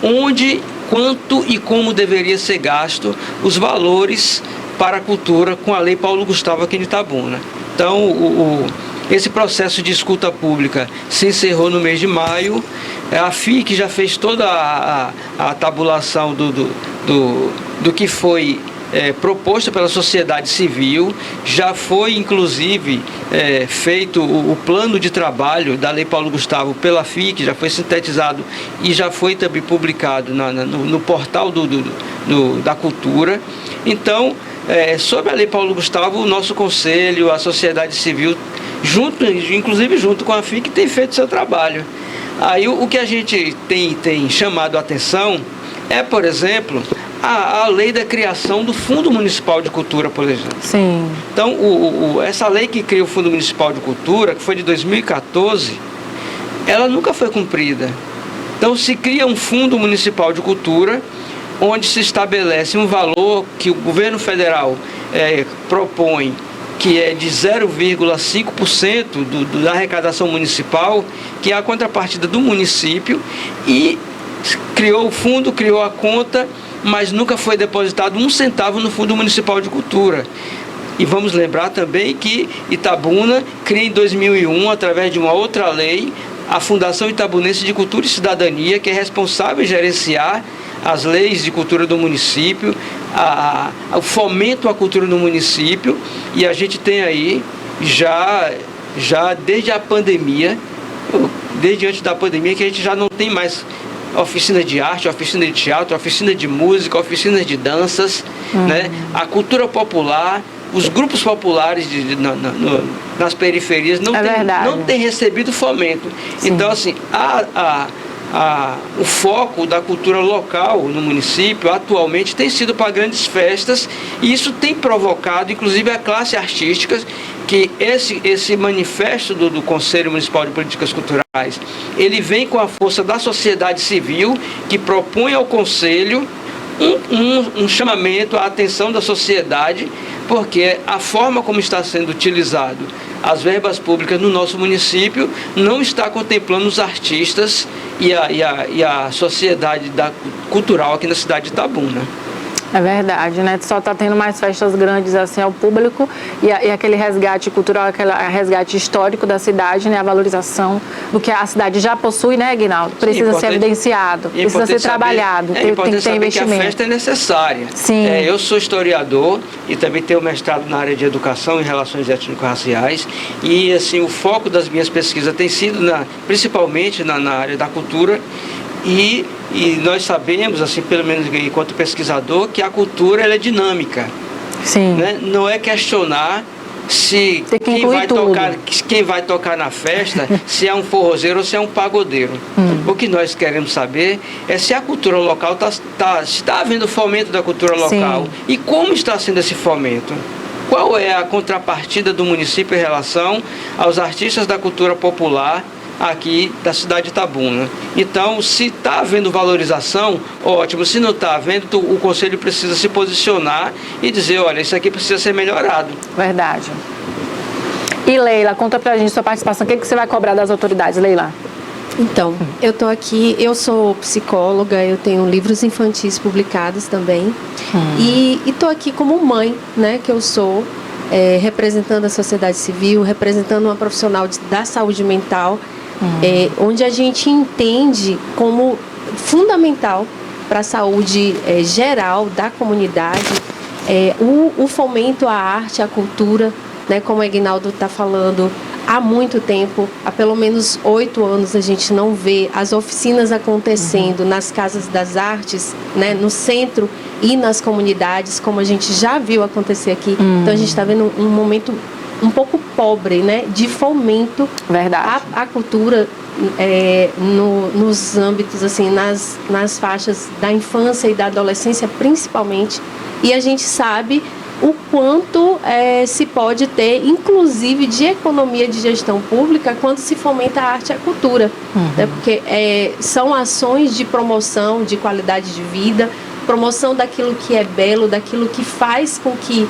onde, quanto e como deveria ser gasto os valores para a cultura com a Lei Paulo Gustavo aqui em Itabuna. Então, esse processo de escuta pública se encerrou no mês de maio. A FIC já fez toda a tabulação do que foi proposto pela sociedade civil. Já foi, inclusive, feito o plano de trabalho da Lei Paulo Gustavo pela FIC, já foi sintetizado e já foi também publicado no portal da cultura. Então, sobre a Lei Paulo Gustavo, o nosso conselho, a sociedade civil, inclusive junto com a FIC, tem feito seu trabalho. Aí o que a gente tem chamado a atenção é, por exemplo, a lei da criação do Fundo Municipal de Cultura, por exemplo. Sim. Então, essa lei que cria o Fundo Municipal de Cultura, que foi de 2014, ela nunca foi cumprida. Então, se cria um Fundo Municipal de Cultura, onde se estabelece um valor que o governo federal propõe, que é de 0,5% da arrecadação municipal, que é a contrapartida do município, e criou o fundo, criou a conta, mas nunca foi depositado 1 centavo no Fundo Municipal de Cultura. E vamos lembrar também que Itabuna cria em 2001, através de uma outra lei, a Fundação Itabunense de Cultura e Cidadania, que é responsável em gerenciar as leis de cultura do município, o fomento à cultura no município, e a gente tem aí, já desde a pandemia, desde antes da pandemia, que a gente já não tem mais oficina de arte, oficina de teatro, oficina de música, oficinas de danças, né? A cultura popular, os grupos populares nas periferias não têm recebido fomento. Sim. Então, assim, o foco da cultura local no município atualmente tem sido para grandes festas, e isso tem provocado, inclusive, a classe artística, que esse manifesto do Conselho Municipal de Políticas Culturais, ele vem com a força da sociedade civil, que propõe ao Conselho um chamamento à atenção da sociedade, porque a forma como está sendo utilizado as verbas públicas no nosso município não está contemplando os artistas e a sociedade cultural aqui na cidade de Itabuna. É verdade, né? Só está tendo mais festas grandes assim ao público e aquele resgate cultural, aquele resgate histórico da cidade, né? A valorização do que a cidade já possui, né, Aguinaldo? Precisa ser evidenciado, precisa ser trabalhado, tem que ter investimento. Que a festa é necessária. Sim. Eu sou historiador e também tenho mestrado na área de educação em relações étnico-raciais, e assim, o foco das minhas pesquisas tem sido principalmente na área da cultura. E nós sabemos, assim, pelo menos enquanto pesquisador, que a cultura ela é dinâmica. Sim. Né? Não é questionar se quem vai tocar na festa, se é um forrozeiro ou se é um pagodeiro. O que nós queremos saber é se a cultura local está havendo fomento da cultura local. Sim. E como está sendo esse fomento. Qual é a contrapartida do município em relação aos artistas da cultura popular aqui da cidade de Itabuna. Então, se está havendo valorização, ótimo. Se não está havendo, o Conselho precisa se posicionar e dizer, olha, isso aqui precisa ser melhorado. Verdade. E Leila, conta pra gente sua participação. O que você vai cobrar das autoridades, Leila? Então, eu estou aqui, eu sou psicóloga, eu tenho livros infantis publicados também. E estou aqui como mãe, né, que eu sou, representando a sociedade civil, representando uma profissional da saúde mental, onde a gente entende como fundamental para a saúde geral da comunidade o fomento à arte, à cultura, né, como o Aguinaldo está falando, há muito tempo, há pelo menos 8 anos a gente não vê as oficinas acontecendo nas casas das artes, né, no centro e nas comunidades, como a gente já viu acontecer aqui. Então a gente está vendo um momento um pouco pobre, né, de fomento à cultura nos âmbitos, assim, nas faixas da infância e da adolescência principalmente. E a gente sabe o quanto se pode ter, inclusive, de economia de gestão pública quando se fomenta a arte e a cultura. Né? Porque são ações de promoção de qualidade de vida, promoção daquilo que é belo, daquilo que faz com que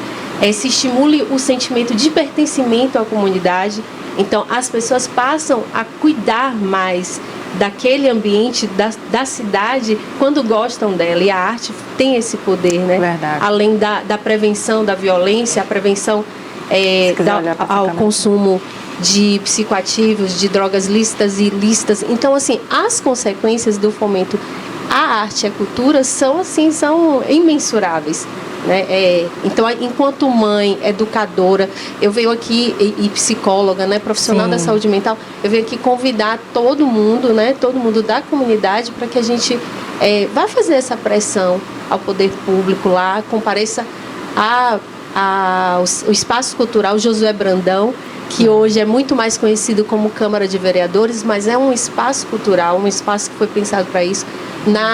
se estimule o sentimento de pertencimento à comunidade. Então, as pessoas passam a cuidar mais daquele ambiente, da cidade, quando gostam dela. E a arte tem esse poder, né? Verdade. Além da prevenção da violência, a prevenção ao consumo de psicoativos, de drogas lícitas e ilícitas. Então, assim, as consequências do fomento à arte e à cultura são imensuráveis. Né? Então, enquanto mãe, educadora, eu venho aqui, e psicóloga, né, profissional da saúde mental, eu venho aqui convidar todo mundo, né, todo mundo da comunidade, para que a gente vá fazer essa pressão ao poder público lá, compareça ao Espaço Cultural Josué Brandão, que hoje é muito mais conhecido como Câmara de Vereadores, mas é um espaço cultural, um espaço que foi pensado para isso,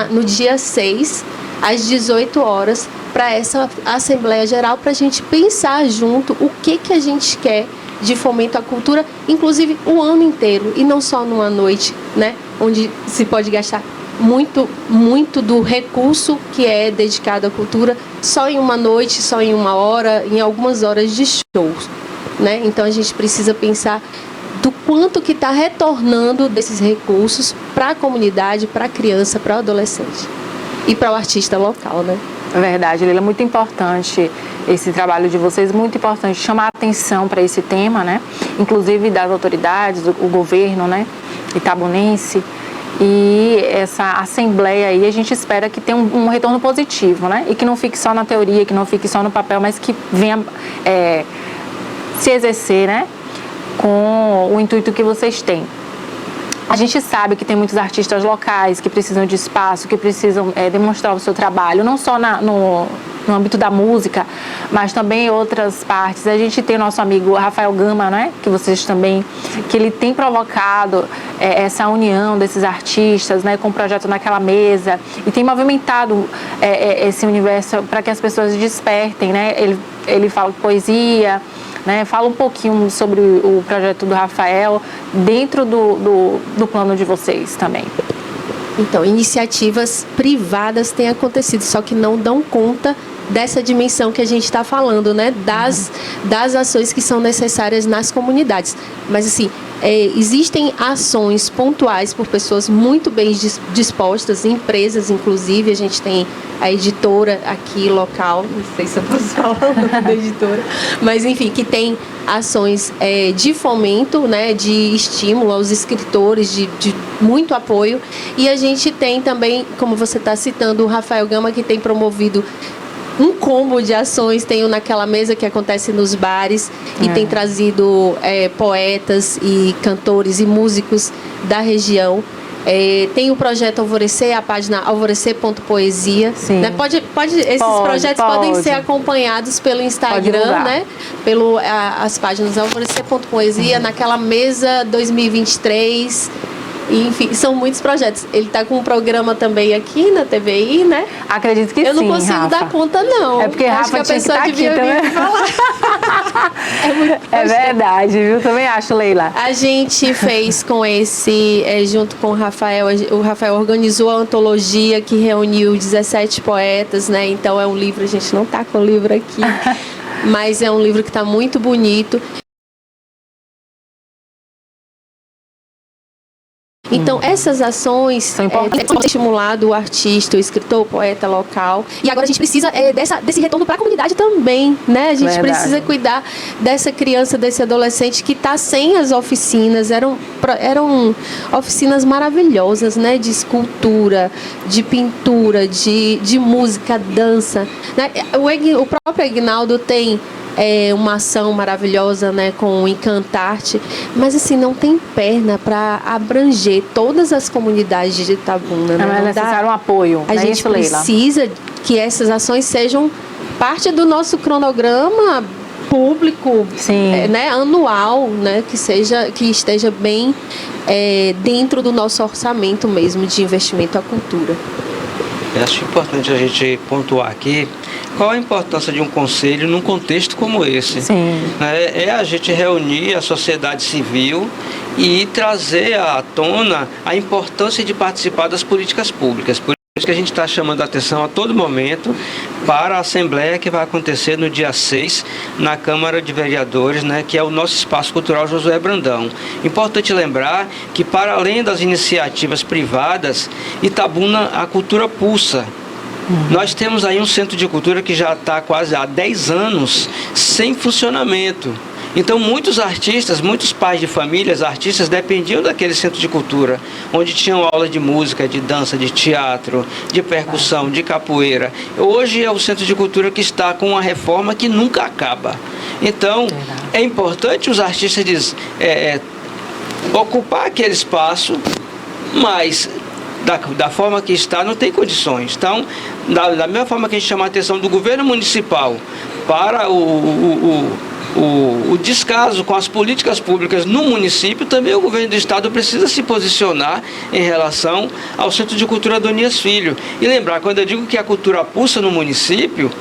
no dia 6, às 18 horas, para essa Assembleia Geral, para a gente pensar junto o que a gente quer de fomento à cultura, inclusive o ano inteiro, e não só numa noite, né, onde se pode gastar muito do recurso que é dedicado à cultura só em uma noite, só em uma hora, em algumas horas de shows. Né? Então a gente precisa pensar do quanto que está retornando desses recursos para a comunidade, para a criança, para o adolescente e para o artista local, né? É verdade, Leila, muito importante esse trabalho de vocês, muito importante chamar a atenção para esse tema, né? Inclusive das autoridades, o governo, né, itabunense. E essa assembleia aí, a gente espera que tenha um retorno positivo, né? E que não fique só na teoria, que não fique só no papel, mas que venha se exercer, né, com o intuito que vocês têm. A gente sabe que tem muitos artistas locais que precisam de espaço, que precisam demonstrar o seu trabalho, não só no âmbito da música, mas também em outras partes. A gente tem o nosso amigo Rafael Gama, né, que vocês também, que ele tem provocado essa união desses artistas, né, com o projeto Naquela Mesa, e tem movimentado esse universo para que as pessoas despertem, né. Ele fala poesia, né, fala um pouquinho sobre o projeto do Rafael dentro do plano de vocês também. Então, iniciativas privadas têm acontecido, só que não dão conta dessa dimensão que a gente está falando, né? Das ações que são necessárias nas comunidades. Mas, assim, existem ações pontuais por pessoas muito bem dispostas, empresas, inclusive. A gente tem a editora aqui local, não sei se eu posso falar o nome da editora, mas, enfim, que tem ações de fomento, né, de estímulo aos escritores, de muito apoio. E a gente tem também, como você está citando, o Rafael Gama, que tem promovido um combo de ações. Tem o Naquela Mesa, que acontece nos bares, e tem trazido poetas e cantores e músicos da região. Tem o projeto Alvorecer, a página alvorecer.poesia. Né? Esses projetos podem ser acompanhados pelo Instagram, né? As páginas alvorecer.poesia, Naquela Mesa 2023. E, enfim, são muitos projetos. Ele está com um programa também aqui na TVI, né? Acredito que sim, eu não consigo Rafa dar conta, não. É porque acho Rafa que a pessoa tinha que devia estar aqui vir falar. É verdade, viu? Também acho, Leila. A gente fez com junto com o Rafael organizou a antologia que reuniu 17 poetas, né? Então é um livro, a gente não tá com o livro aqui, mas é um livro que está muito bonito. Então, essas ações São importantes. têm estimulado o artista, o escritor, o poeta local. E agora a gente precisa desse retorno para a comunidade também, né? A gente Verdade. precisa cuidar dessa criança, desse adolescente que está sem as oficinas. Eram oficinas maravilhosas, né? De escultura, de pintura, de música, dança, né? O próprio Aguinaldo tem uma ação maravilhosa, né, com o Encantarte, mas assim, não tem perna para abranger todas as comunidades de Itabuna, né? Não é necessário um apoio, A não é gente isso, Leila? precisa que essas ações sejam parte do nosso cronograma público, Sim. né, anual, né, que esteja bem dentro do nosso orçamento mesmo de investimento à cultura. Eu acho importante a gente pontuar aqui qual a importância de um conselho num contexto como esse. Sim. É a gente reunir a sociedade civil e trazer à tona a importância de participar das políticas públicas. Por isso que a gente está chamando a atenção a todo momento para a Assembleia que vai acontecer no dia 6 na Câmara de Vereadores, né, que é o nosso Espaço Cultural Josué Brandão. Importante lembrar que, para além das iniciativas privadas, Itabuna, a cultura pulsa. Nós temos aí um centro de cultura que já está quase há 10 anos sem funcionamento. Então, muitos artistas, muitos pais de famílias, artistas, dependiam daquele centro de cultura, onde tinham aulas de música, de dança, de teatro, de percussão, de capoeira. Hoje é o centro de cultura que está com uma reforma que nunca acaba. Então, é importante os artistas ocupar aquele espaço, mas da forma que está, não tem condições. Então, da mesma forma que a gente chama a atenção do governo municipal para o descaso com as políticas públicas no município, também o governo do estado precisa se posicionar em relação ao Centro de Cultura Donias Filho. E lembrar, quando eu digo que a cultura pulsa no município,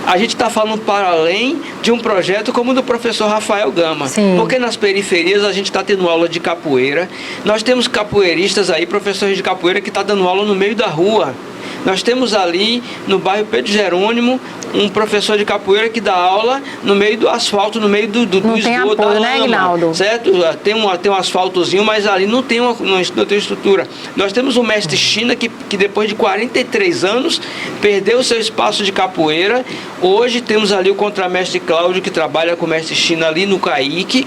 a gente está falando para além de um projeto como o do professor Rafael Gama. Sim. Porque nas periferias a gente está tendo aula de capoeira. Nós temos capoeiristas aí, professores de capoeira, que estão dando aula no meio da rua. Nós temos ali no bairro Pedro Jerônimo um professor de capoeira que dá aula no meio do asfalto, no meio do Não tem esgoto, apoio, da né, lama, Aguinaldo? certo? Tem um asfaltozinho, mas ali não tem estrutura. Nós temos o mestre China que depois de 43 anos perdeu o seu espaço de capoeira. Hoje temos ali o contramestre Cláudio que trabalha com o mestre China ali no Caique.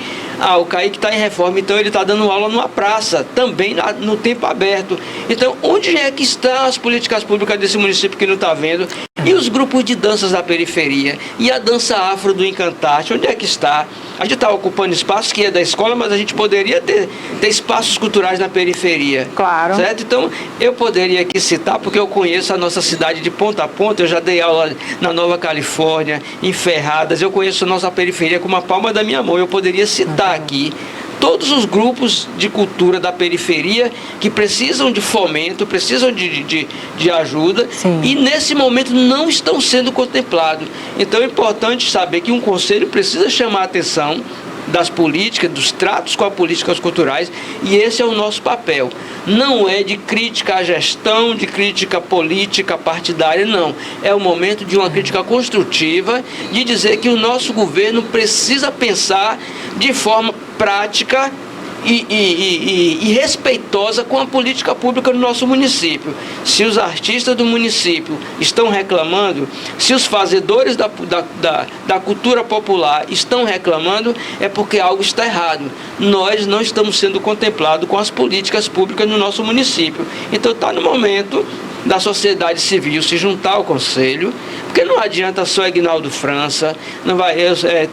O Caique está em reforma, então ele está dando aula numa praça, também no tempo aberto. Então, onde é que estão as políticas públicas desse município que não está vendo? E os grupos de danças da periferia? E a dança afro do Encantarte? Onde é que está? A gente está ocupando espaço que é da escola, mas a gente poderia ter espaços culturais na periferia. Claro. Certo? Então, eu poderia aqui citar, porque eu conheço a nossa cidade de ponta a ponta, eu já dei aula na Nova Califórnia, em Ferradas, eu conheço a nossa periferia com uma palma da minha mão. Eu poderia citar aqui todos os grupos de cultura da periferia que precisam de fomento, precisam de ajuda. Sim. E nesse momento não estão sendo contemplados. Então é importante saber que um conselho precisa chamar a atenção das políticas, dos tratos com as políticas culturais, e esse é o nosso papel. Não é de crítica à gestão, de crítica política partidária, não. É o momento de uma crítica construtiva, de dizer que o nosso governo precisa pensar de forma prática e respeitosa com a política pública do nosso município. Se os artistas do município estão reclamando, se os fazedores da cultura popular estão reclamando, é porque algo está errado. Nós não estamos sendo contemplados com as políticas públicas no nosso município. Então está no momento da sociedade civil se juntar ao conselho, porque não adianta só Aguinaldo França, não vai,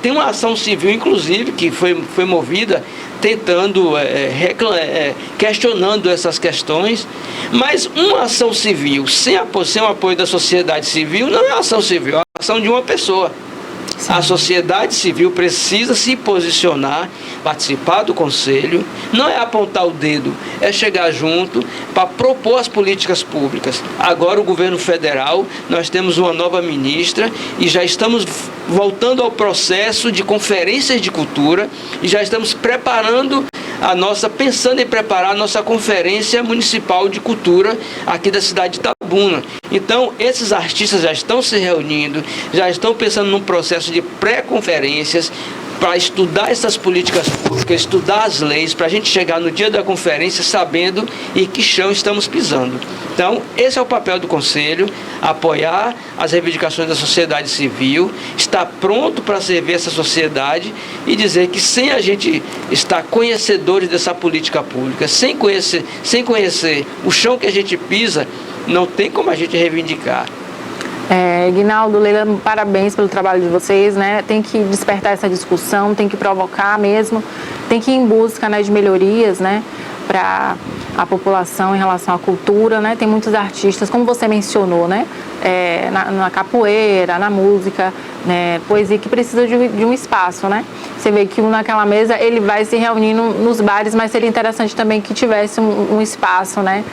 tem uma ação civil, inclusive, que foi movida tentando, questionando essas questões, mas uma ação civil sem o apoio da sociedade civil não é ação civil, é a ação de uma pessoa. Sim. A sociedade civil precisa se posicionar, participar do conselho, não é apontar o dedo, é chegar junto para propor as políticas públicas. Agora o governo federal, nós temos uma nova ministra e já estamos voltando ao processo de conferências de cultura e já estamos pensando em preparar a nossa conferência municipal de cultura aqui da cidade de Itabuna. Então, esses artistas já estão se reunindo, já estão pensando num processo de pré-conferências. para estudar essas políticas públicas, estudar as leis, para a gente chegar no dia da conferência sabendo em que chão estamos pisando. Então, esse é o papel do Conselho, apoiar as reivindicações da sociedade civil, estar pronto para servir essa sociedade e dizer que sem a gente estar conhecedores dessa política pública, sem conhecer o chão que a gente pisa, não tem como a gente reivindicar. Guinaldo, Leila, parabéns pelo trabalho de vocês, né? Tem que despertar essa discussão, tem que provocar mesmo, tem que ir em busca, né, de melhorias, né, para a população em relação à cultura, né? Tem muitos artistas, como você mencionou, né, na capoeira, na música, né, poesia, que precisa de um espaço, né? Você vê que naquela mesa ele vai se reunindo nos bares, mas seria interessante também que tivesse um espaço, né,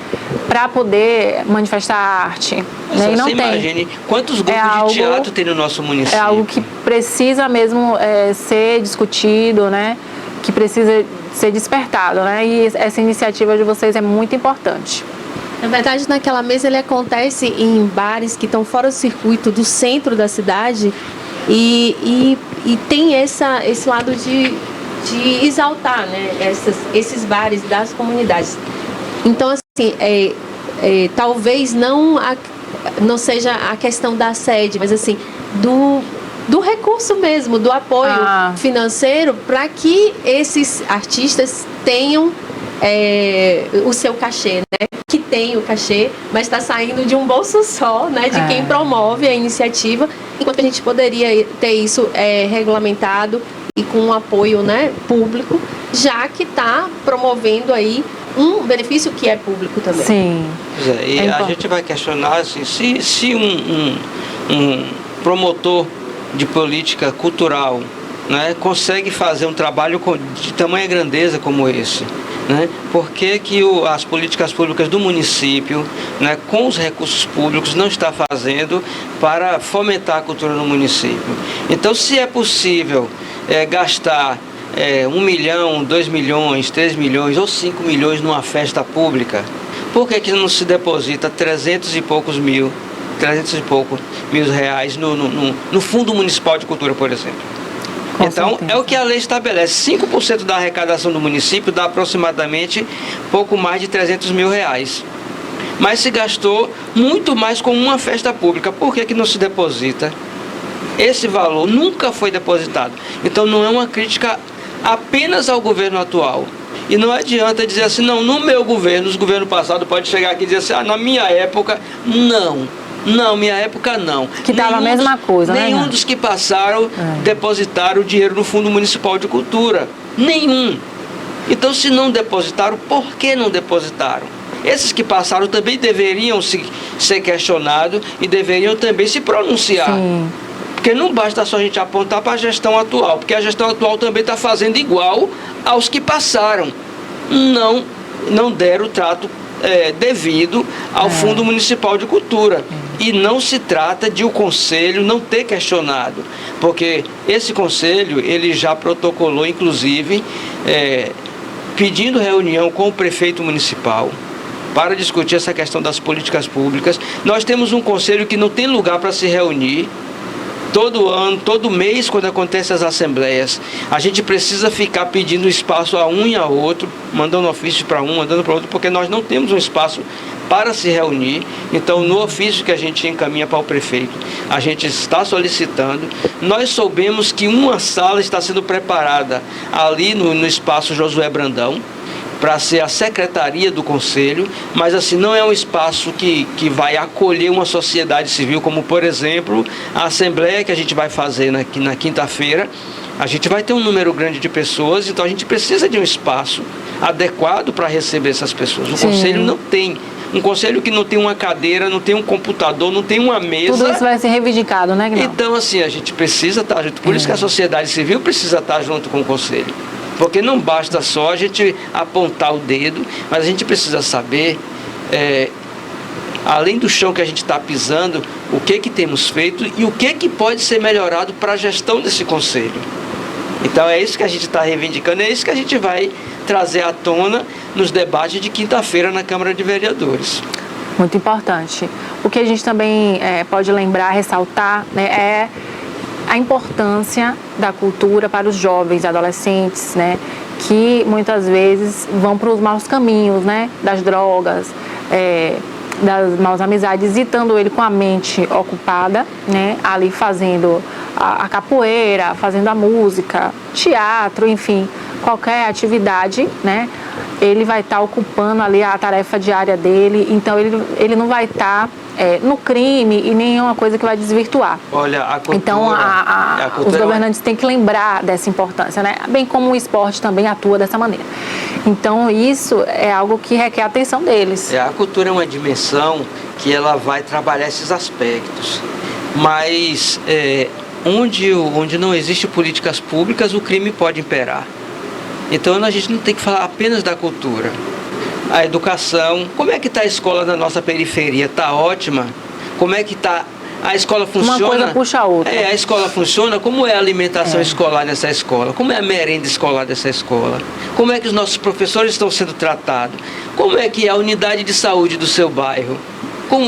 para poder manifestar a arte. Né? E não você tem. Imagine quantos grupos de teatro tem no nosso município. É algo que precisa mesmo ser discutido, né? Que precisa ser despertado, né? E essa iniciativa de vocês é muito importante. Na verdade, naquela mesa ele acontece em bares que estão fora do circuito do centro da cidade e tem esse lado de exaltar, né, esses bares das comunidades. Então, assim, talvez não seja a questão da sede, mas assim, do recurso mesmo, do apoio financeiro para que esses artistas tenham o seu cachê, né? Que tem o cachê, mas está saindo de um bolso só, né? De quem promove a iniciativa, enquanto a gente poderia ter isso regulamentado e com um apoio, né, público, já que está promovendo aí um benefício que é público também. Sim. E a gente vai questionar assim, se um promotor de política cultural, né, consegue fazer um trabalho de tamanha grandeza como esse, né, por que as políticas públicas do município, né, com os recursos públicos, não está fazendo para fomentar a cultura no município? Então, se é possível gastar 1 milhão, 2 milhões, 3 milhões ou 5 milhões numa festa pública, por que não se deposita 300 e poucos mil reais no Fundo Municipal de Cultura, por exemplo? Então, é o que a lei estabelece. 5% da arrecadação do município dá aproximadamente pouco mais de 300 mil reais. Mas se gastou muito mais com uma festa pública. Por que não se deposita? Esse valor nunca foi depositado. Então, não é uma crítica apenas ao governo atual. E não adianta dizer assim, não, no meu governo, os governos passados pode chegar aqui e dizer assim, na minha época, não. Não, minha época não. Que estava a mesma coisa, né? Nenhum dos que passaram depositaram o dinheiro no Fundo Municipal de Cultura. Nenhum. Então, se não depositaram, por que não depositaram? Esses que passaram também deveriam ser questionados e deveriam também se pronunciar. Sim. Porque não basta só a gente apontar para a gestão atual, porque a gestão atual também está fazendo igual aos que passaram. Não deram o trato devido ao Fundo Municipal de Cultura. E não se trata de o Conselho não ter questionado, porque esse Conselho, ele já protocolou, inclusive, pedindo reunião com o prefeito municipal para discutir essa questão das políticas públicas. Nós temos um Conselho que não tem lugar para se reunir. Todo ano, todo mês, quando acontecem as assembleias, a gente precisa ficar pedindo espaço a um e a outro, mandando ofício para um, mandando para outro, porque nós não temos um espaço para se reunir. Então, no ofício que a gente encaminha para o prefeito, a gente está solicitando. Nós soubemos que uma sala está sendo preparada ali no espaço Josué Brandão, para ser a secretaria do Conselho, mas assim, não é um espaço que vai acolher uma sociedade civil, como por exemplo, a assembleia que a gente vai fazer na quinta-feira. A gente vai ter um número grande de pessoas, então a gente precisa de um espaço adequado para receber essas pessoas. O Conselho não tem. Um conselho que não tem uma cadeira, não tem um computador, não tem uma mesa. Tudo isso vai ser reivindicado, né, Guilherme? Então, assim, a gente precisa estar junto. Por isso que a sociedade civil precisa estar junto com o Conselho. Porque não basta só a gente apontar o dedo, mas a gente precisa saber, além do chão que a gente está pisando, o que temos feito e o que pode ser melhorado para a gestão desse Conselho. Então é isso que a gente está reivindicando, é isso que a gente vai trazer à tona nos debates de quinta-feira na Câmara de Vereadores. Muito importante. O que a gente também pode lembrar, ressaltar, né, a importância da cultura para os jovens, adolescentes, né, que muitas vezes vão para os maus caminhos, né, das drogas, das maus amizades, e estando ele com a mente ocupada, né, ali fazendo a capoeira, fazendo a música, teatro, enfim, qualquer atividade, né, ele vai estar ocupando ali a tarefa diária dele, então ele não vai estar no crime e nem é uma coisa que vai desvirtuar. Olha, a cultura, então os governantes têm que lembrar dessa importância, né? Bem como o esporte também atua dessa maneira. Então isso é algo que requer a atenção deles. A cultura é uma dimensão que ela vai trabalhar esses aspectos, mas onde não existe políticas públicas, o crime pode imperar. Então a gente não tem que falar apenas da cultura. A educação, como é que está a escola na nossa periferia? Está ótima? Como é que está? A escola funciona? Uma coisa puxa a outra. A escola funciona? Como é a alimentação escolar nessa escola? Como é a merenda escolar dessa escola? Como é que os nossos professores estão sendo tratados? Como é que é a unidade de saúde do seu bairro?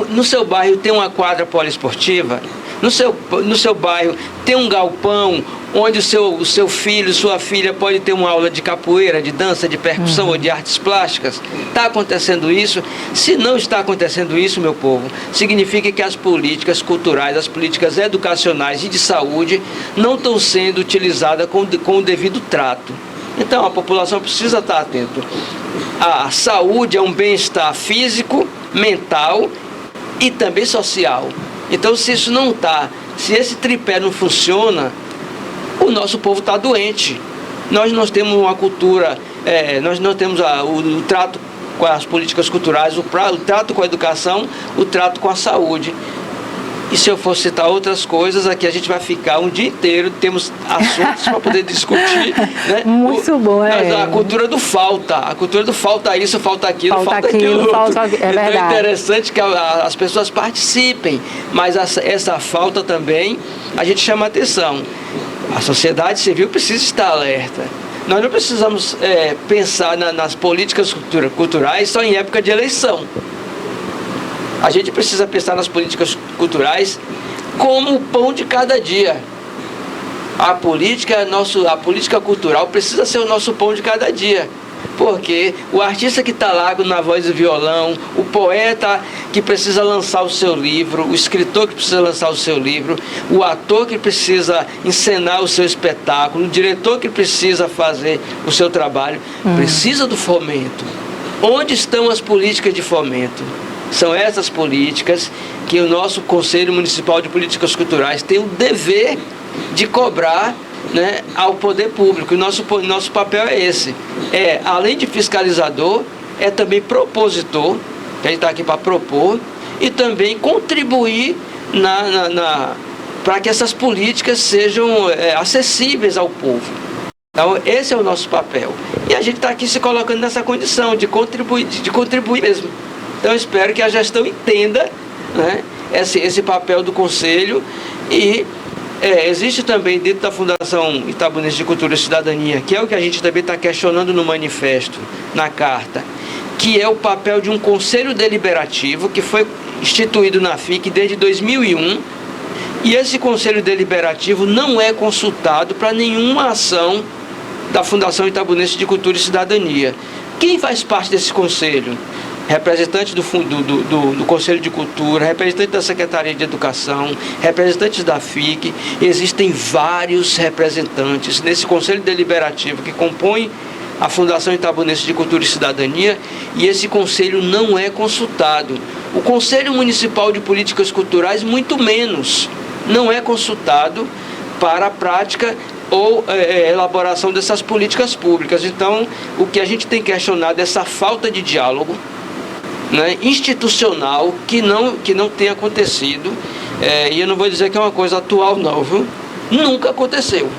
No seu bairro tem uma quadra poliesportiva? No seu bairro tem um galpão onde o seu filho, sua filha pode ter uma aula de capoeira, de dança, de percussão ou de artes plásticas? Está acontecendo isso? Se não está acontecendo isso, meu povo, significa que as políticas culturais, as políticas educacionais e de saúde não estão sendo utilizadas com o devido trato. Então a população precisa estar atenta. A saúde é um bem-estar físico, mental e também social. Então se isso não está, se esse tripé não funciona, o nosso povo está doente. Nós não temos uma cultura, nós não temos o trato com as políticas culturais, o trato com a educação, o trato com a saúde. E se eu for citar outras coisas, aqui a gente vai ficar um dia inteiro, temos assuntos para poder discutir. Né? Muito bom, Mas a cultura do falta isso, falta aquilo, falta aquilo. Então é interessante que as pessoas participem, mas essa falta também a gente chama atenção. A sociedade civil precisa estar alerta. Nós não precisamos pensar nas políticas culturais só em época de eleição. A gente precisa pensar nas políticas culturais como o pão de cada dia. A política cultural precisa ser o nosso pão de cada dia. Porque o artista que está lá na voz do violão, o poeta que precisa lançar o seu livro, o escritor que precisa lançar o seu livro, o ator que precisa encenar o seu espetáculo, o diretor que precisa fazer o seu trabalho, precisa do fomento. Onde estão as políticas de fomento? São essas políticas que o nosso Conselho Municipal de Políticas Culturais tem o dever de cobrar, né, ao poder público. O nosso papel é esse. Além de fiscalizador, é também propositor, que a gente está aqui para propor, e também contribuir para que essas políticas sejam acessíveis ao povo. Então, esse é o nosso papel. E a gente está aqui se colocando nessa condição de contribuir mesmo. Então, eu espero que a gestão entenda, né, esse papel do Conselho. E existe também dentro da Fundação Itabunense de Cultura e Cidadania, que é o que a gente também está questionando no manifesto, na carta, que é o papel de um Conselho Deliberativo que foi instituído na FIC desde 2001. E esse Conselho Deliberativo não é consultado para nenhuma ação da Fundação Itabunense de Cultura e Cidadania. Quem faz parte desse conselho? Representantes do Conselho de Cultura, representantes da Secretaria de Educação, representantes da FIC. Existem vários representantes nesse Conselho Deliberativo que compõe a Fundação Itabunense de Cultura e Cidadania, e esse conselho não é consultado. O Conselho Municipal de Políticas Culturais, muito menos, não é consultado para a prática ou elaboração dessas políticas públicas. Então, o que a gente tem questionado é essa falta de diálogo, né, institucional que não tem acontecido, e eu não vou dizer que é uma coisa atual não, viu? Nunca aconteceu.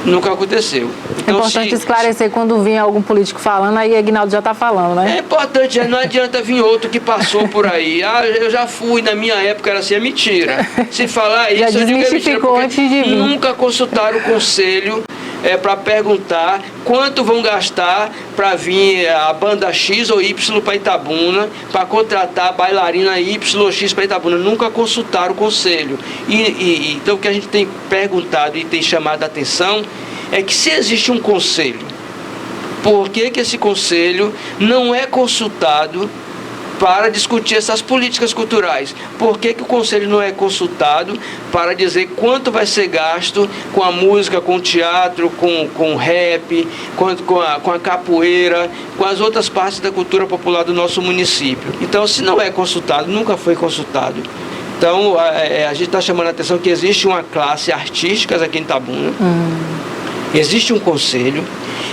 Então, é importante esclarecer quando vir algum político falando, aí Aguinaldo já está falando, né? É importante, não adianta vir outro que passou por aí. Eu já fui, na minha época era assim, é mentira. Se falar isso, já desmistificou antes de vir. Nunca consultaram o Conselho para perguntar quanto vão gastar para vir a banda X ou Y para Itabuna, para contratar a bailarina Y ou X para Itabuna. Nunca consultaram o conselho. Então o que a gente tem perguntado e tem chamado a atenção é que, se existe um conselho, por que esse conselho não é consultado para discutir essas políticas culturais? Por que o conselho não é consultado para dizer quanto vai ser gasto com a música, com o teatro, com o rap, com a capoeira, com as outras partes da cultura popular do nosso município? Então, se não é consultado, nunca foi consultado. Então, a gente está chamando a atenção que existe uma classe artística aqui em Itabuna, existe um conselho,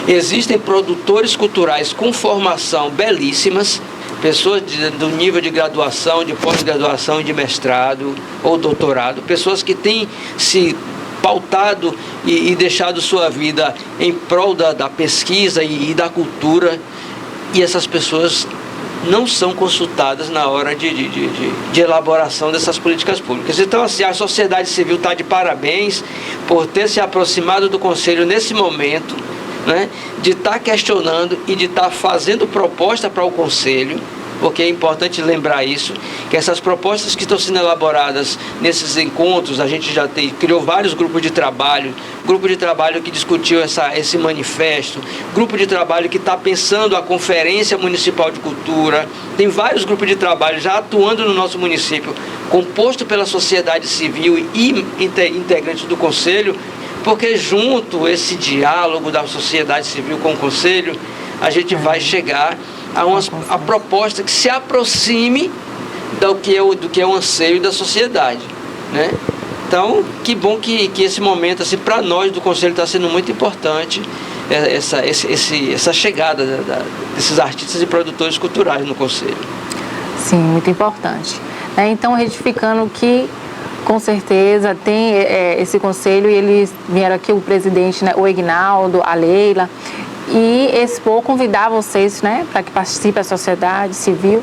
existem produtores culturais com formação belíssimas, pessoas do nível de graduação, de pós-graduação, de mestrado ou doutorado, pessoas que têm se pautado e deixado sua vida em prol da pesquisa e da cultura, e essas pessoas não são consultadas na hora de elaboração dessas políticas públicas. Então, assim, a sociedade civil está de parabéns por ter se aproximado do Conselho nesse momento, né, de estar questionando e de estar fazendo proposta para o Conselho, porque é importante lembrar isso, que essas propostas que estão sendo elaboradas nesses encontros, a gente já criou vários grupos de trabalho, grupo de trabalho que discutiu esse manifesto, grupo de trabalho que está pensando a Conferência Municipal de Cultura, tem vários grupos de trabalho já atuando no nosso município, composto pela sociedade civil e integrantes do Conselho, porque junto esse diálogo da sociedade civil com o Conselho, a gente vai chegar a proposta que se aproxime do que é o anseio da sociedade, né? Então, que bom que esse momento, assim, para nós do Conselho, está sendo muito importante, essa chegada desses artistas e produtores culturais no Conselho. Sim, muito importante. Então, retificando que, com certeza, tem esse Conselho, e eles vieram aqui, o presidente, né, o Ignaldo, a Leila, e expor, convidar vocês, né, para que participe a sociedade civil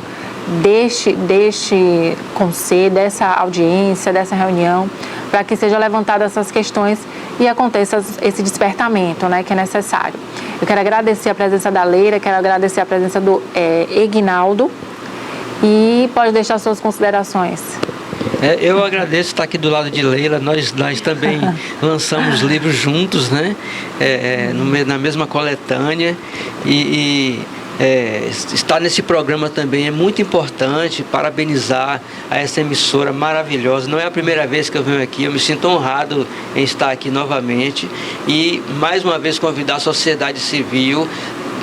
deste conselho, dessa audiência, dessa reunião, para que sejam levantadas essas questões e aconteça esse despertamento, né, que é necessário. Eu quero agradecer a presença da Leila, quero agradecer a presença do Ignaldo, e pode deixar suas considerações. Eu agradeço estar aqui do lado de Leila. Nós também lançamos livros juntos, né? Na mesma coletânea, e estar nesse programa também é muito importante. Parabenizar a essa emissora maravilhosa. Não é a primeira vez que eu venho aqui, eu me sinto honrado em estar aqui novamente, e mais uma vez convidar a sociedade civil.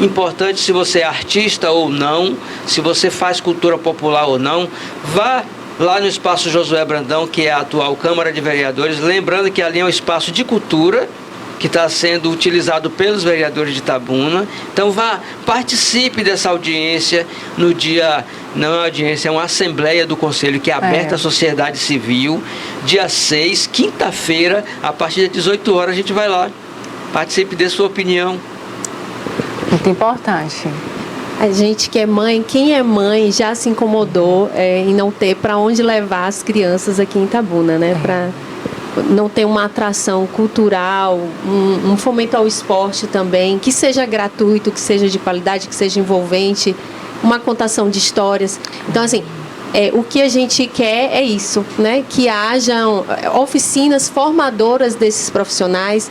Importante, se você é artista ou não, se você faz cultura popular ou não, vá lá no Espaço Josué Brandão, que é a atual Câmara de Vereadores, lembrando que ali é um espaço de cultura que está sendo utilizado pelos vereadores de Itabuna. Então vá, participe dessa audiência no dia, não é uma audiência, é uma assembleia do Conselho que é aberta à sociedade civil, dia 6, quinta-feira, a partir das 18 horas a gente vai lá. Participe, dê sua opinião. Muito importante. A gente que é mãe, quem é mãe já se incomodou em não ter para onde levar as crianças aqui em Itabuna, né? Para não ter uma atração cultural, um fomento ao esporte também, que seja gratuito, que seja de qualidade, que seja envolvente, uma contação de histórias. Então, assim, o que a gente quer é isso, né? Que hajam oficinas formadoras desses profissionais,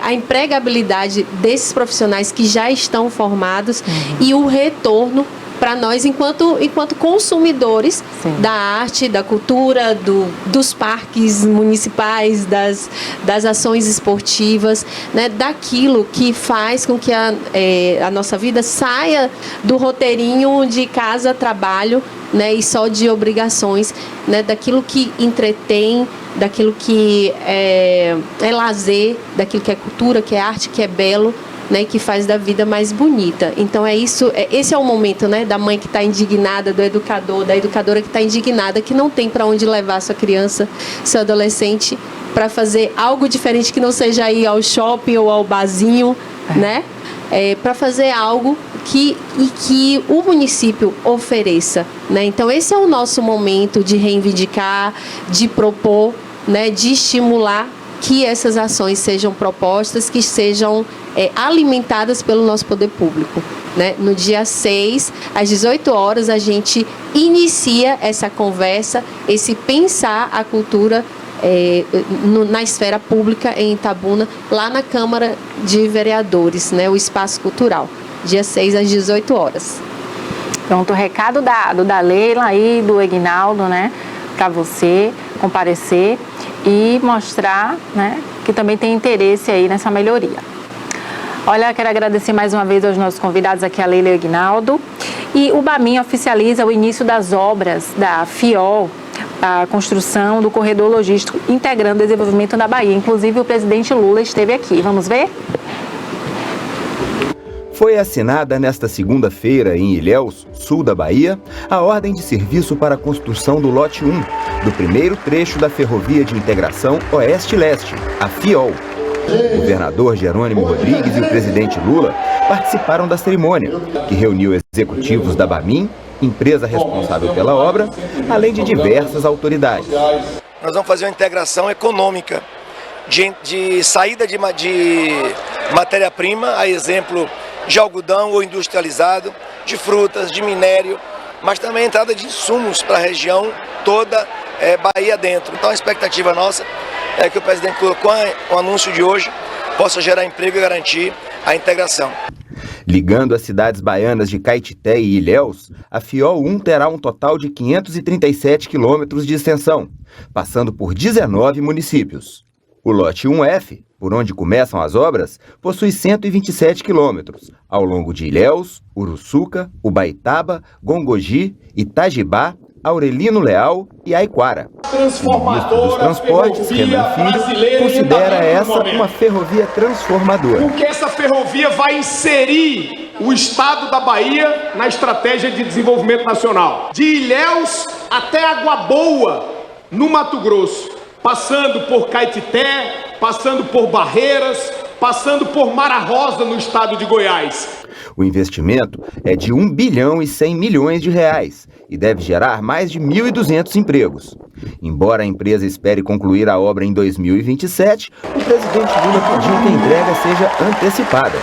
a empregabilidade desses profissionais que já estão formados, e o retorno para nós enquanto consumidores da arte, da cultura, dos parques municipais, das ações esportivas, né, daquilo que faz com que a nossa vida saia do roteirinho de casa, trabalho, né, e só de obrigações, né, daquilo que entretém, daquilo que é lazer, daquilo que é cultura, que é arte, que é belo, né, que faz da vida mais bonita. Então é isso, esse é o momento, né, da mãe que está indignada, do educador, da educadora que está indignada, que não tem para onde levar sua criança, seu adolescente, para fazer algo diferente, que não seja ir ao shopping ou ao barzinho, né, para fazer algo que o município ofereça, né? Então esse é o nosso momento de reivindicar, de propor, né, de estimular que essas ações sejam propostas, que sejam alimentadas pelo nosso poder público, né? No dia 6, às 18 horas, a gente inicia essa conversa, esse pensar a cultura na esfera pública em Itabuna, lá na Câmara de Vereadores, né? O Espaço Cultural, dia 6 às 18 horas. Pronto, o recado dado da Leila e do Egnaldo, né? Para você comparecer e mostrar, né, que também tem interesse aí nessa melhoria. Olha, quero agradecer mais uma vez aos nossos convidados aqui, a Leila e o Egnaldo. E o BAMIN oficializa o início das obras da FIOL, a construção do corredor logístico integrando o desenvolvimento da Bahia. Inclusive, o presidente Lula esteve aqui. Vamos ver? Foi assinada nesta segunda-feira, em Ilhéus, sul da Bahia, a ordem de serviço para a construção do lote 1, do primeiro trecho da Ferrovia de Integração Oeste-Leste, a FIOL. O governador Jerônimo Rodrigues e o presidente Lula participaram da cerimônia, que reuniu executivos da BAMIN, empresa responsável pela obra, além de diversas autoridades. Nós vamos fazer uma integração econômica de saída de matéria-prima, a exemplo de algodão ou industrializado, de frutas, de minério, mas também a entrada de insumos para a região toda, Bahia dentro. Então a expectativa nossa é que o presidente Lula, com o anúncio de hoje, possa gerar emprego e garantir a integração. Ligando as cidades baianas de Caetité e Ilhéus, a FIOL 1 terá um total de 537 quilômetros de extensão, passando por 19 municípios. O lote 1F, por onde começam as obras, possui 127 quilômetros, ao longo de Ilhéus, Uruçuca, Ubaitaba, Gongogi, Itajibá, Aurelino Leal e Aiquara. O ministro dos Transportes, Renan Filho, considera essa uma ferrovia transformadora. Porque essa ferrovia vai inserir o estado da Bahia na estratégia de desenvolvimento nacional. De Ilhéus até Água Boa, no Mato Grosso, passando por Caetité, passando por Barreiras, passando por Mara Rosa, no estado de Goiás. O investimento é de R$ 1 bilhão e 100 milhões de reais e deve gerar mais de 1.200 empregos. Embora a empresa espere concluir a obra em 2027, o presidente Lula pediu que a entrega seja antecipada.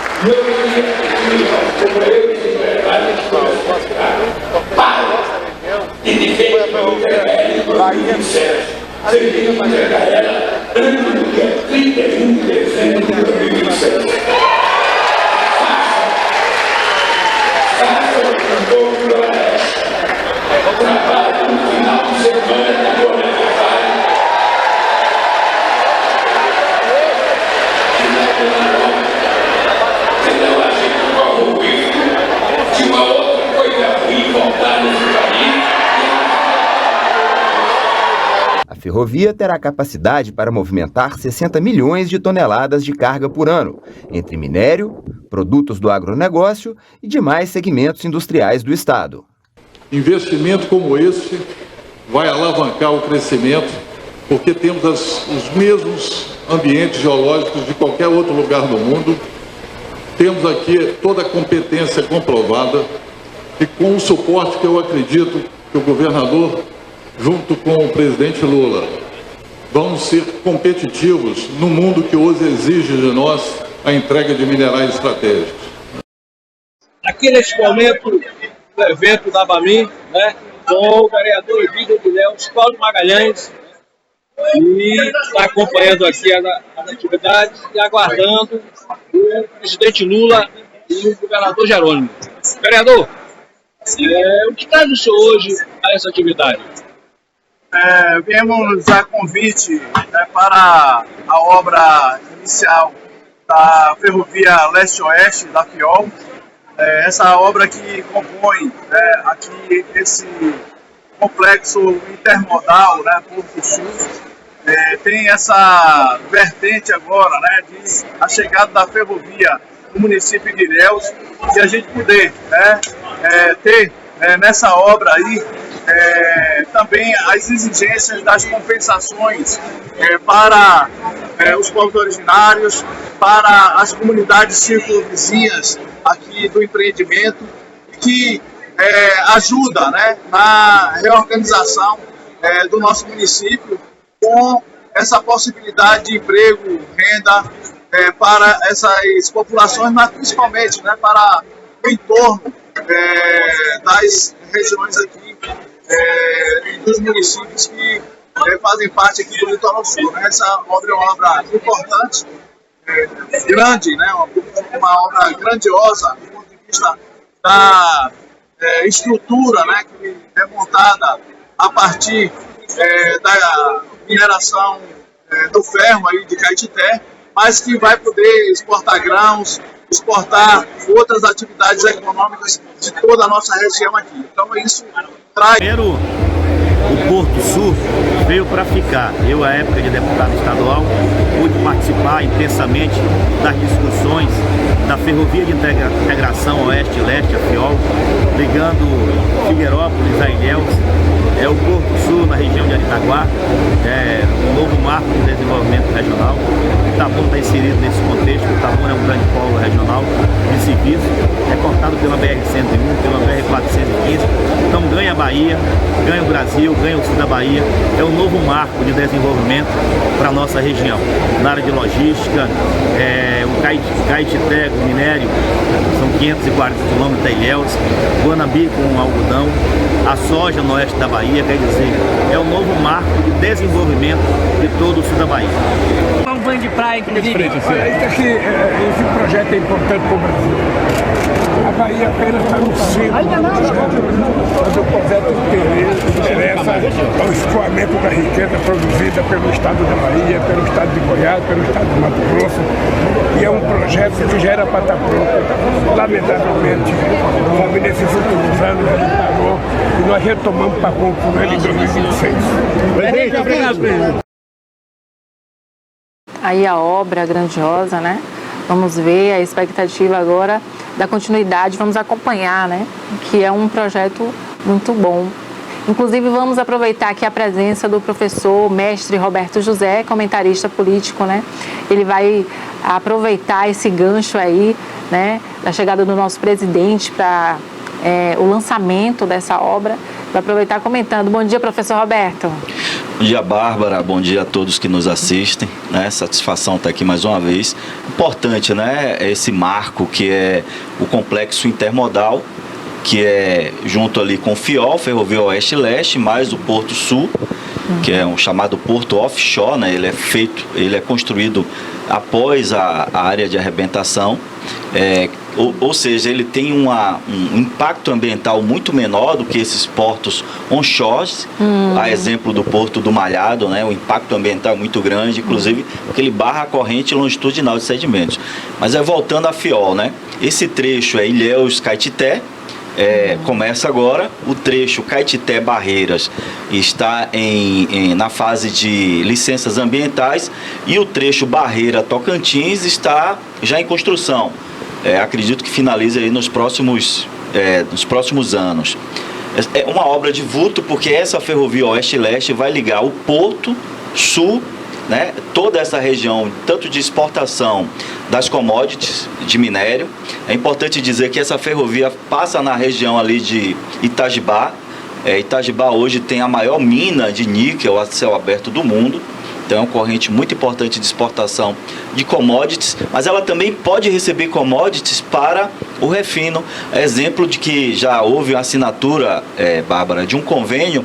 A ferrovia terá capacidade para movimentar 60 milhões de toneladas de carga por ano, entre minério, produtos do agronegócio e demais segmentos industriais do estado. Investimento como esse vai alavancar o crescimento, porque temos os mesmos ambientes geológicos de qualquer outro lugar do mundo. Temos aqui toda a competência comprovada e com o suporte que eu acredito que o governador, junto com o presidente Lula, vamos ser competitivos no mundo que hoje exige de nós a entrega de minerais estratégicos. Aqui neste momento do evento da BAMIN, né, com o vereador Egídio de Ilhéus, Cláudio Magalhães, e está acompanhando aqui as atividades e aguardando o presidente Lula e o governador Jerônimo. Vereador, o que traz o senhor hoje a essa atividade? Viemos a convite, né, para a obra inicial da Ferrovia Leste-Oeste, da FIOL. Essa obra que compõe aqui esse complexo intermodal, né, Porto-Sul, tem essa vertente agora, né, de a chegada da ferrovia no município de Ilhéus, e a gente poder, né, ter nessa obra aí também as exigências das compensações para os povos originários, para as comunidades circunvizinhas aqui do empreendimento, que ajuda, né, na reorganização do nosso município com essa possibilidade de emprego, renda para essas populações, mas principalmente, né, para o entorno das regiões aqui, dos municípios que fazem parte aqui do Litoral Sul. Né? Essa obra é uma obra importante, grande, né? Uma obra grandiosa do ponto de vista da estrutura, né? Que é montada a partir da mineração do ferro aí de Caetité, mas que vai poder exportar grãos, exportar outras atividades econômicas de toda a nossa região aqui. Então isso traz... Primeiro, o Porto Sul veio para ficar. Eu, à época de deputado estadual, pude participar intensamente das discussões da Ferrovia de Integração Oeste-Leste, a FIOL, ligando Figueirópolis a Ilhéus. O Porto Sul, na região de Aritaguá, um novo marco de desenvolvimento regional. Itabuna está inserido nesse contexto. Itabuna é um grande polo regional de serviço, cortado pela BR-101, pela BR-415. Então ganha a Bahia, ganha o Brasil, ganha o sul da Bahia. É um novo marco de desenvolvimento para a nossa região. Na área de logística, o Caetité, o minério, são 540 quilômetros da Ilhéus, Guanambi com algodão, a soja no oeste da Bahia, quer dizer, é um novo marco de desenvolvimento de todo o sul da Bahia. Um banho de praia, inclusive. Olha, esse projeto é importante para o Brasil. A Bahia apenas está no centro, mas o projeto interessa ao escoamento da riqueza produzida pelo estado da Bahia, pelo estado de Goiás, pelo estado do Mato Grosso. E é um projeto que já era para estar pronto. Lamentavelmente, como nesses últimos anos ele parou e nós retomamos para concluir ele em 2026. Obrigado, presidente. Aí a obra grandiosa, né? Vamos ver a expectativa agora da continuidade, vamos acompanhar, né? Que é um projeto muito bom. Inclusive, vamos aproveitar aqui a presença do professor mestre Roberto José, comentarista político, né? Ele vai aproveitar esse gancho aí, né? Da chegada do nosso presidente para o lançamento dessa obra. Vai aproveitar comentando. Bom dia, professor Roberto. Bom dia, Bárbara. Bom dia a todos que nos assistem. Né? Satisfação estar aqui mais uma vez. Importante, né? Esse marco que é o complexo intermodal, que é junto ali com o FIOL, Ferrovia Oeste-Leste, mais o Porto Sul, que é um chamado Porto Offshore, né? Ele é construído após a área de arrebentação, ou seja, ele tem um impacto ambiental muito menor do que esses portos onshore, a exemplo do Porto do Malhado, né? O impacto ambiental é muito grande, inclusive porque ele barra a corrente longitudinal de sedimentos. Mas voltando à FIOL, né? Esse trecho é Ilhéus-Caetité. Começa agora, o trecho Caetité-Barreiras está na fase de licenças ambientais e o trecho Barreira-Tocantins está já em construção. Acredito que finalize aí nos próximos anos. É uma obra de vulto porque essa ferrovia Oeste-Leste vai ligar o Porto Sul, né, toda essa região, tanto de exportação das commodities, de minério. É importante dizer que essa ferrovia passa na região ali de Itajibá. Itajibá hoje tem a maior mina de níquel a céu aberto do mundo. Então é uma corrente muito importante de exportação de commodities, mas ela também pode receber commodities para o refino. Exemplo de que já houve uma assinatura, Bárbara, de um convênio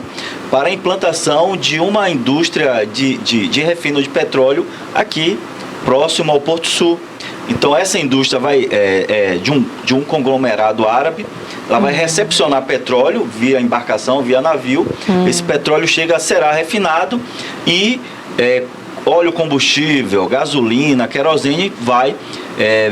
para a implantação de uma indústria de refino de petróleo aqui próximo ao Porto Sul. Então essa indústria vai de um conglomerado árabe. Ela vai recepcionar petróleo via embarcação, via navio. Esse petróleo será refinado e óleo combustível, gasolina, querosene vai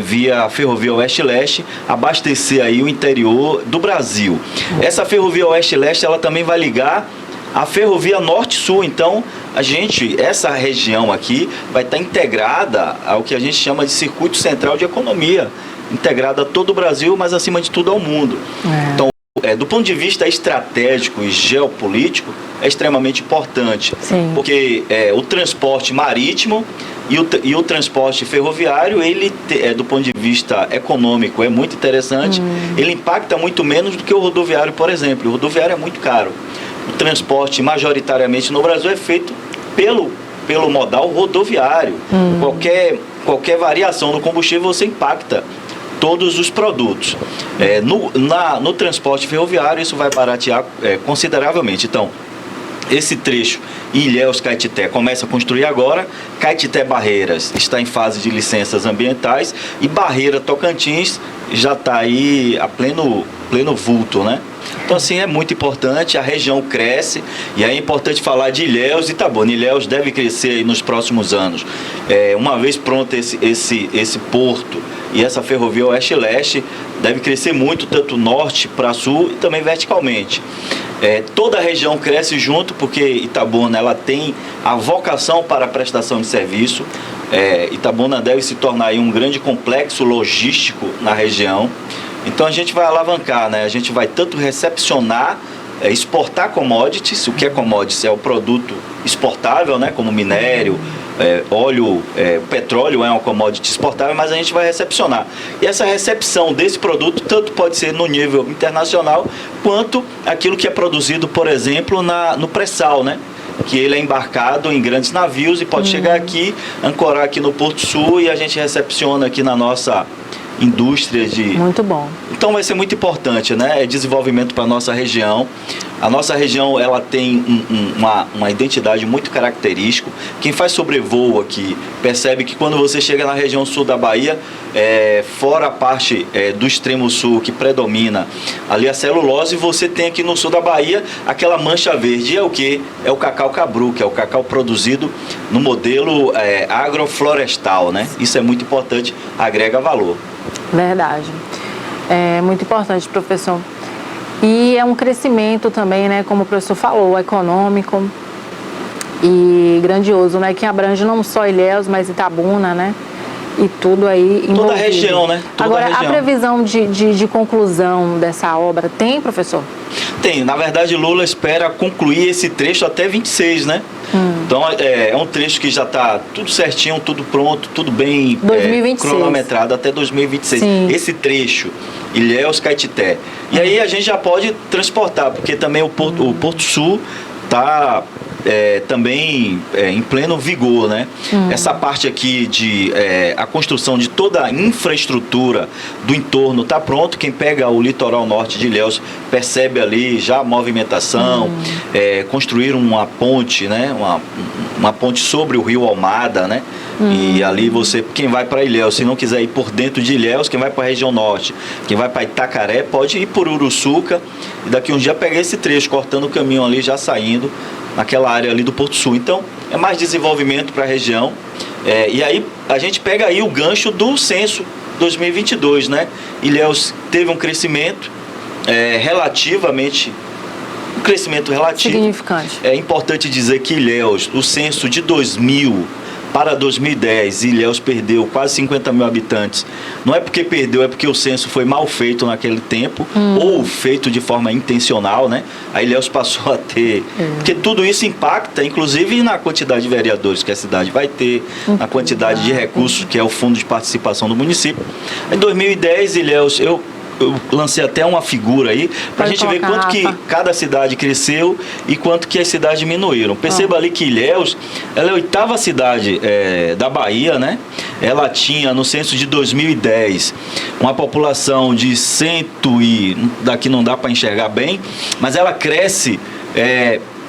via Ferrovia Oeste-Leste abastecer aí o interior do Brasil. Essa Ferrovia Oeste-Leste ela também vai ligar a Ferrovia Norte-Sul. Então essa região aqui vai estar integrada ao que a gente chama de circuito central de economia, integrada a todo o Brasil, mas acima de tudo ao mundo. Então, do ponto de vista estratégico e geopolítico, é extremamente importante. Sim. Porque o transporte marítimo e o transporte ferroviário, ele, do ponto de vista econômico, é muito interessante. Ele impacta muito menos do que o rodoviário, por exemplo. O rodoviário é muito caro. O transporte, majoritariamente no Brasil, é feito pelo modal rodoviário. Qualquer variação no combustível você impacta todos os produtos. No transporte ferroviário isso vai baratear consideravelmente. Então, esse trecho Ilhéus-Caetité começa a construir agora, Caetité-Barreiras está em fase de licenças ambientais e Barreira-Tocantins já está aí a pleno vulto, né? Então, assim, é muito importante, a região cresce, e aí é importante falar de Ilhéus e Itabuna. Ilhéus deve crescer aí nos próximos anos. Uma vez pronto esse porto e essa ferrovia oeste-leste, deve crescer muito, tanto norte para sul e também verticalmente. Toda a região cresce junto, porque Itabuna ela tem a vocação para a prestação de serviço. Itabuna deve se tornar aí um grande complexo logístico na região. Então a gente vai alavancar, né? A gente vai tanto recepcionar, exportar commodities. O que é commodities? É o produto exportável, né? Como minério, óleo, petróleo é uma commodity exportável, mas a gente vai recepcionar. E essa recepção desse produto tanto pode ser no nível internacional, quanto aquilo que é produzido, por exemplo, no pré-sal, né? Que ele é embarcado em grandes navios e pode chegar aqui, ancorar aqui no Porto Sul, e a gente recepciona aqui na nossa indústria de... Muito bom. Então vai ser muito importante, né? Desenvolvimento para a nossa região. A nossa região ela tem uma identidade muito característica. Quem faz sobrevoo aqui percebe que quando você chega na região sul da Bahia, fora a parte do extremo sul que predomina ali a celulose, você tem aqui no sul da Bahia aquela mancha verde. É o que? É o cacau cabru, que é o cacau produzido no modelo agroflorestal, né? Isso é muito importante, agrega valor. Verdade. É muito importante, professor. E é um crescimento também, né, como o professor falou, econômico e grandioso, né, que abrange não só Ilhéus, mas Itabuna, né, e tudo aí envolvido. Toda a região, né? Agora, a previsão de conclusão dessa obra tem, professor? Tem. Na verdade, Lula espera concluir esse trecho até 26, né? Então, é um trecho que já está tudo certinho, tudo pronto, tudo bem cronometrado até 2026. Sim. Esse trecho, Ilhéus-Caetité. E aí a gente já pode transportar, porque também o Porto Sul está também em pleno vigor, né? Essa parte aqui a construção de toda a infraestrutura do entorno está pronto. Quem pega o litoral norte de Ilhéus percebe ali já a movimentação. Construíram uma ponte, né? Uma ponte sobre o rio Almada, né? E ali quem vai para Ilhéus, se não quiser ir por dentro de Ilhéus, quem vai para a região norte, quem vai para Itacaré, pode ir por Uruçuca e daqui um dia pegar esse trecho, cortando o caminho ali, já saindo naquela área ali do Porto Sul. Então, é mais desenvolvimento para a região. E aí, a gente pega aí o gancho do censo 2022, né? Ilhéus teve um crescimento relativamente... Um crescimento relativo. Significante. É importante dizer que Ilhéus, o censo de 2000 para 2010, Ilhéus perdeu quase 50 mil habitantes. Não é porque perdeu, é porque o censo foi mal feito naquele tempo, ou feito de forma intencional, né? A Ilhéus passou a ter... Porque tudo isso impacta, inclusive, na quantidade de vereadores que a cidade vai ter, na quantidade de recursos, que é o fundo de participação do município. Em 2010, Ilhéus... Eu lancei até uma figura aí para a gente ver quanto que cada cidade cresceu e quanto que as cidades diminuíram. Perceba ali que Ilhéus, ela é a 8ª cidade da Bahia, né? Ela tinha no censo de 2010 uma população de daqui não dá para enxergar bem, mas ela cresce,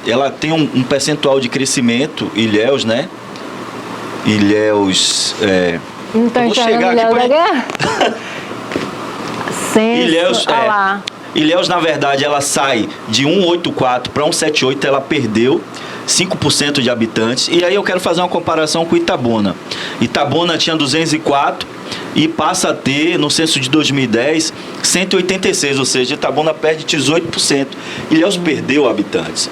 ela tem um percentual de crescimento, Ilhéus, né? Ilhéus, então, vou chegar aqui Ilhéus, na verdade, ela sai de 184 para 178, ela perdeu 5% de habitantes. E aí eu quero fazer uma comparação com Itabuna. Itabuna tinha 204 e passa a ter, no censo de 2010, 186, ou seja, Itabuna perde 18%. Ilhéus perdeu habitantes.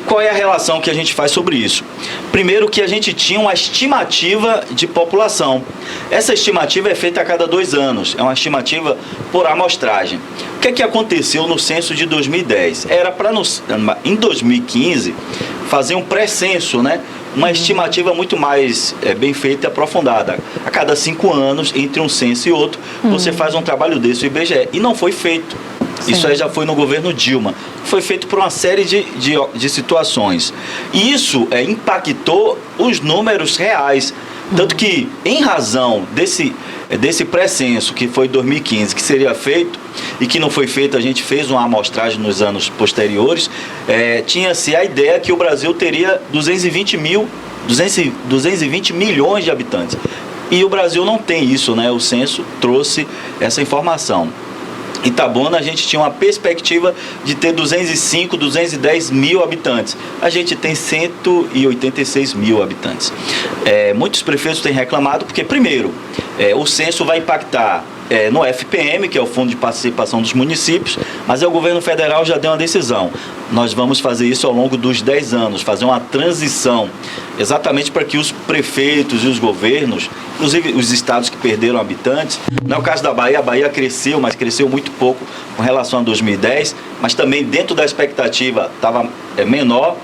Qual é a relação que a gente faz sobre isso? Primeiro, que a gente tinha uma estimativa de população. Essa estimativa é feita a cada 2 anos. É uma estimativa por amostragem. O que aconteceu no censo de 2010? Era para, em 2015, fazer um pré-censo, né? Uma estimativa muito mais bem feita e aprofundada. A cada 5 anos, entre um censo e outro, você faz um trabalho desse, o IBGE. E não foi feito. Sim. Isso aí já foi no governo Dilma. Foi feito por uma série de situações. E isso impactou os números reais. Tanto que, em razão desse pré-censo que foi em 2015, que seria feito, e que não foi feito, a gente fez uma amostragem nos anos posteriores, tinha-se a ideia que o Brasil teria 220 milhões de habitantes. E o Brasil não tem isso, né? O censo trouxe essa informação. Itabuna, a gente tinha uma perspectiva de ter 205, 210 mil habitantes. A gente tem 186 mil habitantes. Muitos prefeitos têm reclamado porque, primeiro, o censo vai impactar no FPM, que é o Fundo de Participação dos Municípios, mas o governo federal já deu uma decisão. Nós vamos fazer isso ao longo dos 10 anos, fazer uma transição, exatamente para que os prefeitos e os governos, inclusive os estados que perderam habitantes, não é o caso da Bahia, a Bahia cresceu, mas cresceu muito pouco com relação a 2010, mas também dentro da expectativa estava menor.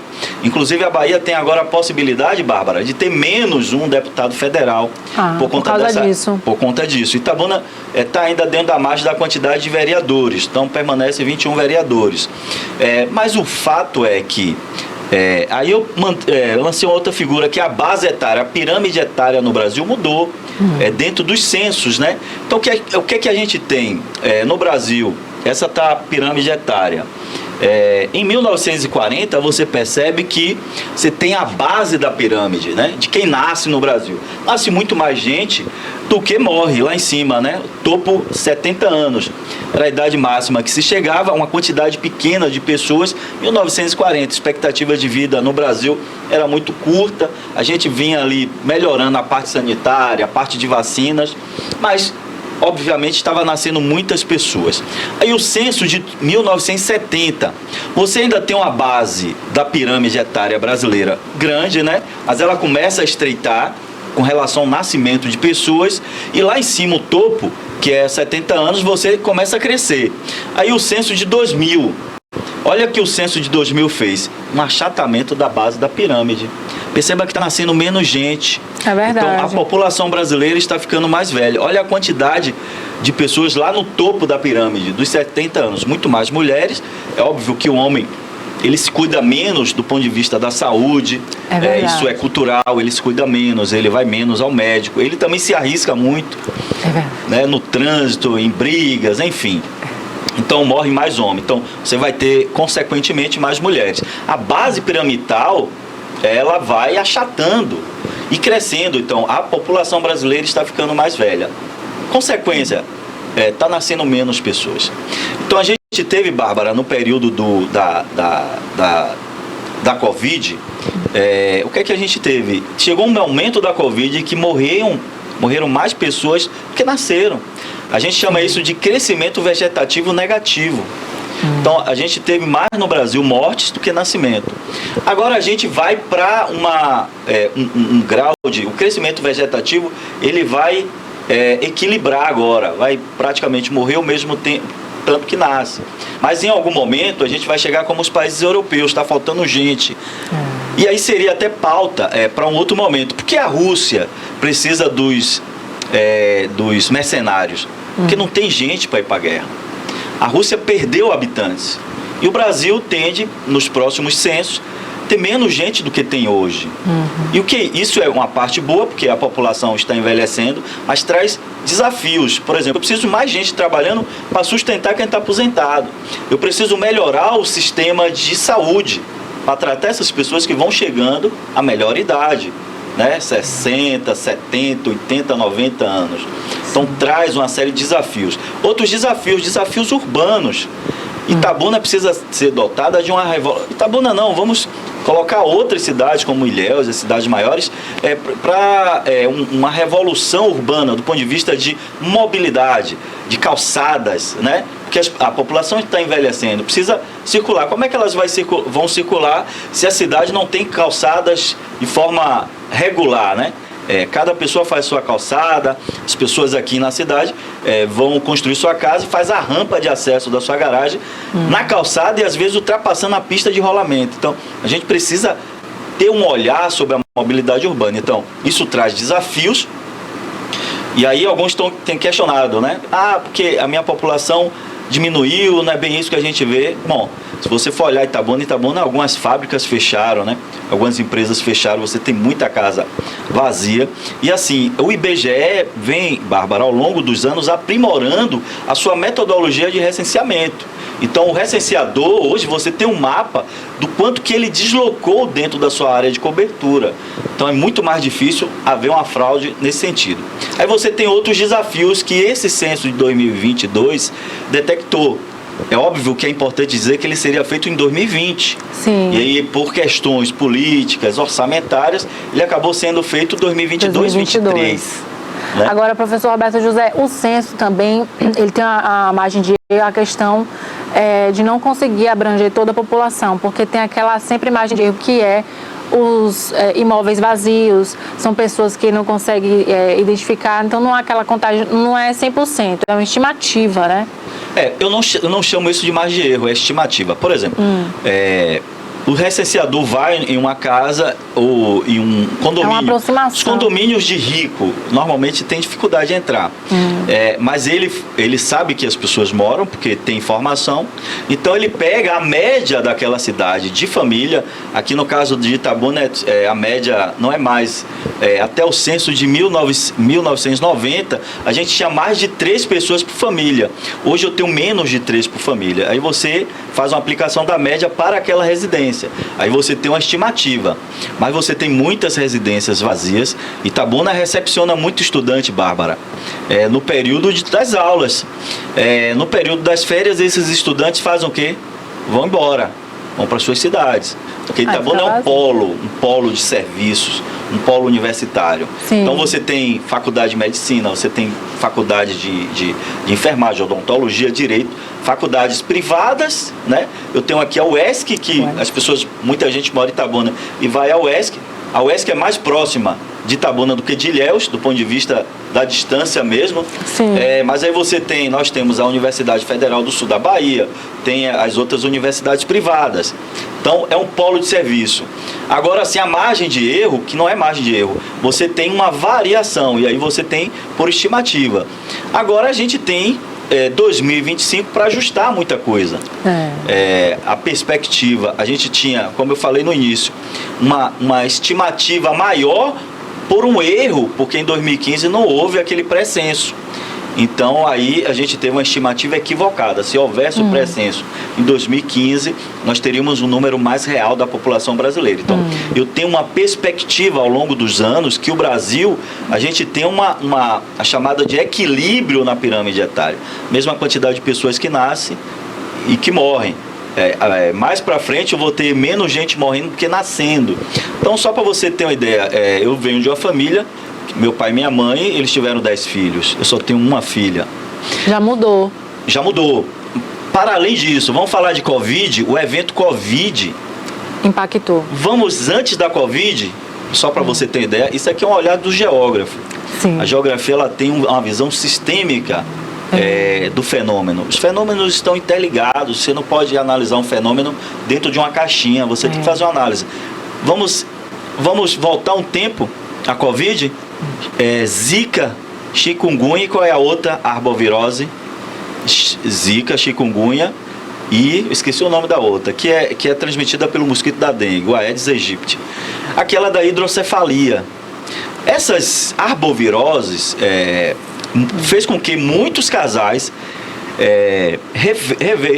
Inclusive a Bahia tem agora a possibilidade, Bárbara, de ter menos um deputado federal por conta disso. Itabuna está ainda dentro da margem da quantidade de vereadores, então permanece 21 vereadores. Mas o fato é que aí eu lancei uma outra figura, que é a base etária, a pirâmide etária no Brasil mudou dentro dos censos, né? Então o que a gente tem no Brasil? Essa tá a pirâmide etária. Em 1940 você percebe que você tem a base da pirâmide, né? De quem nasce no Brasil. Nasce muito mais gente do que morre lá em cima, né? Topo 70 anos. Era a idade máxima que se chegava, uma quantidade pequena de pessoas. Em 1940, a expectativa de vida no Brasil era muito curta. A gente vinha ali melhorando a parte sanitária, a parte de vacinas, mas obviamente estava nascendo muitas pessoas. Aí o censo de 1970, você ainda tem uma base da pirâmide etária brasileira grande, né? Mas ela começa a estreitar com relação ao nascimento de pessoas, e lá em cima o topo, que é 70 anos, você começa a crescer. Aí o censo de 2000, olha o que o censo de 2000 fez, um achatamento da base da pirâmide. Perceba que está nascendo menos gente. É verdade. Então a população brasileira está ficando mais velha. Olha a quantidade de pessoas lá no topo da pirâmide, dos 70 anos. Muito mais mulheres. É óbvio que o homem, ele se cuida menos do ponto de vista da saúde. Isso é cultural, ele se cuida menos, ele vai menos ao médico. Ele também se arrisca muito, né, no trânsito, em brigas, enfim. Então morre mais homem. Então você vai ter, consequentemente, mais mulheres. A base piramidal, ela vai achatando e crescendo. Então a população brasileira está ficando mais velha. Consequência, está nascendo menos pessoas. Então a gente teve, Bárbara, no período da Covid, o que é que a gente teve? Chegou um aumento da Covid que morreram mais pessoas do que nasceram. A gente chama isso de crescimento vegetativo negativo. Então, a gente teve mais no Brasil mortes do que nascimento. Agora a gente vai para um grau de... O crescimento vegetativo, ele vai equilibrar agora. Vai praticamente morrer ao mesmo tempo, tanto que nasce. Mas em algum momento a gente vai chegar como os países europeus, está faltando gente. E aí seria até pauta para um outro momento. Porque a Rússia precisa dos mercenários? Porque não tem gente para ir para a guerra. A Rússia perdeu habitantes. E o Brasil tende, nos próximos censos, ter menos gente do que tem hoje. E isso é uma parte boa, porque a população está envelhecendo, mas traz desafios. Por exemplo, eu preciso mais gente trabalhando para sustentar quem está aposentado. Eu preciso melhorar o sistema de saúde para tratar essas pessoas que vão chegando à melhor idade, né? 60, 70, 80, 90 anos. Então traz uma série de desafios. Outros desafios urbanos. Itabuna precisa ser dotada de uma revolução. Itabuna não, vamos colocar outras cidades como Ilhéus, as cidades maiores, para uma revolução urbana do ponto de vista de mobilidade, de calçadas, né? Porque a população está envelhecendo, precisa circular. Como é que elas vão circular se a cidade não tem calçadas de forma regular, né? Cada pessoa faz sua calçada, as pessoas aqui na cidade vão construir sua casa e faz a rampa de acesso da sua garagem na calçada e às vezes ultrapassando a pista de rolamento. Então, a gente precisa ter um olhar sobre a mobilidade urbana. Então, isso traz desafios. E aí alguns têm questionado, né? Porque a minha população diminuiu, não é bem isso que a gente vê. Bom, se você for olhar Itabuna, algumas fábricas fecharam, né? Algumas empresas fecharam, você tem muita casa vazia. E assim, o IBGE vem, Bárbara, ao longo dos anos aprimorando a sua metodologia de recenseamento. Então, o recenseador, hoje você tem um mapa do quanto que ele deslocou dentro da sua área de cobertura. Então, é muito mais difícil haver uma fraude nesse sentido. Aí você tem outros desafios que esse censo de 2022 detectou. É óbvio que é importante dizer que ele seria feito em 2020. Sim. E aí, por questões políticas, orçamentárias, ele acabou sendo feito em 2022. Né? Agora, professor Roberto José, o censo também, ele tem a margem de erro, a questão de não conseguir abranger toda a população, porque tem aquela sempre margem de erro que é os imóveis vazios, são pessoas que não conseguem identificar, então não há aquela contagem, não é 100%, é uma estimativa, né? Eu não chamo isso de margem de erro, é estimativa. Por exemplo, o recenseador vai em uma casa ou em um condomínio. É uma aproximação. Os condomínios de rico normalmente têm dificuldade de entrar. Mas ele sabe que as pessoas moram, porque tem informação. Então ele pega a média daquela cidade de família. Aqui no caso de Itabuna, a média não é mais. Até o censo de 1990, a gente tinha mais de 3 pessoas por família. Hoje eu tenho menos de 3 por família. Aí você faz uma aplicação da média para aquela residência. Aí você tem uma estimativa. Mas você tem muitas residências vazias. Itabuna recepciona muito estudante, Bárbara, no período das aulas. No período das férias, esses estudantes fazem o quê? Vão embora, vão para suas cidades. Porque Itabuna é um polo de serviços, um polo universitário. Sim. Então você tem faculdade de medicina, você tem faculdade de enfermagem, odontologia, direito, faculdades privadas, né? Eu tenho aqui a UESC, que muita gente mora em Itabuna e vai à UESC. A UESC é mais próxima de Itabuna do que de Ilhéus, do ponto de vista da distância mesmo. Sim. Mas aí nós temos a Universidade Federal do Sul da Bahia, tem as outras universidades privadas. Então, é um polo de serviço. Agora, assim, a margem de erro, que não é margem de erro, você tem uma variação, e aí você tem por estimativa. Agora, a gente tem 2025 para ajustar muita coisa. A perspectiva, a gente tinha, como eu falei no início, uma estimativa maior por um erro, porque em 2015 não houve aquele pré-censo. Então aí a gente teve uma estimativa equivocada. Se houvesse o pré-censo em 2015, nós teríamos um número mais real da população brasileira. Então eu tenho uma perspectiva ao longo dos anos que o Brasil, a gente tem a chamada de equilíbrio na pirâmide etária. Mesma quantidade de pessoas que nascem e que morrem. Mais para frente eu vou ter menos gente morrendo do que nascendo. Então, só para você ter uma ideia, eu venho de uma família, meu pai e minha mãe, eles tiveram 10 filhos, eu só tenho uma filha. Já mudou. Já mudou. Para além disso, vamos falar de Covid, o evento Covid impactou. Vamos antes da Covid, só para você ter ideia, isso aqui é um olhar do geógrafo. Sim. A geografia ela tem uma visão sistêmica do fenômeno. Os fenômenos estão interligados, você não pode analisar um fenômeno dentro de uma caixinha, você tem que fazer uma análise. Vamos voltar um tempo, a Covid, Zika, chikungunya, e qual é a outra? Arbovirose, Zika, chikungunya e esqueci o nome da outra, que é transmitida pelo mosquito da dengue, o Aedes aegypti. Aquela da hidrocefalia. Essas arboviroses fez com que muitos casais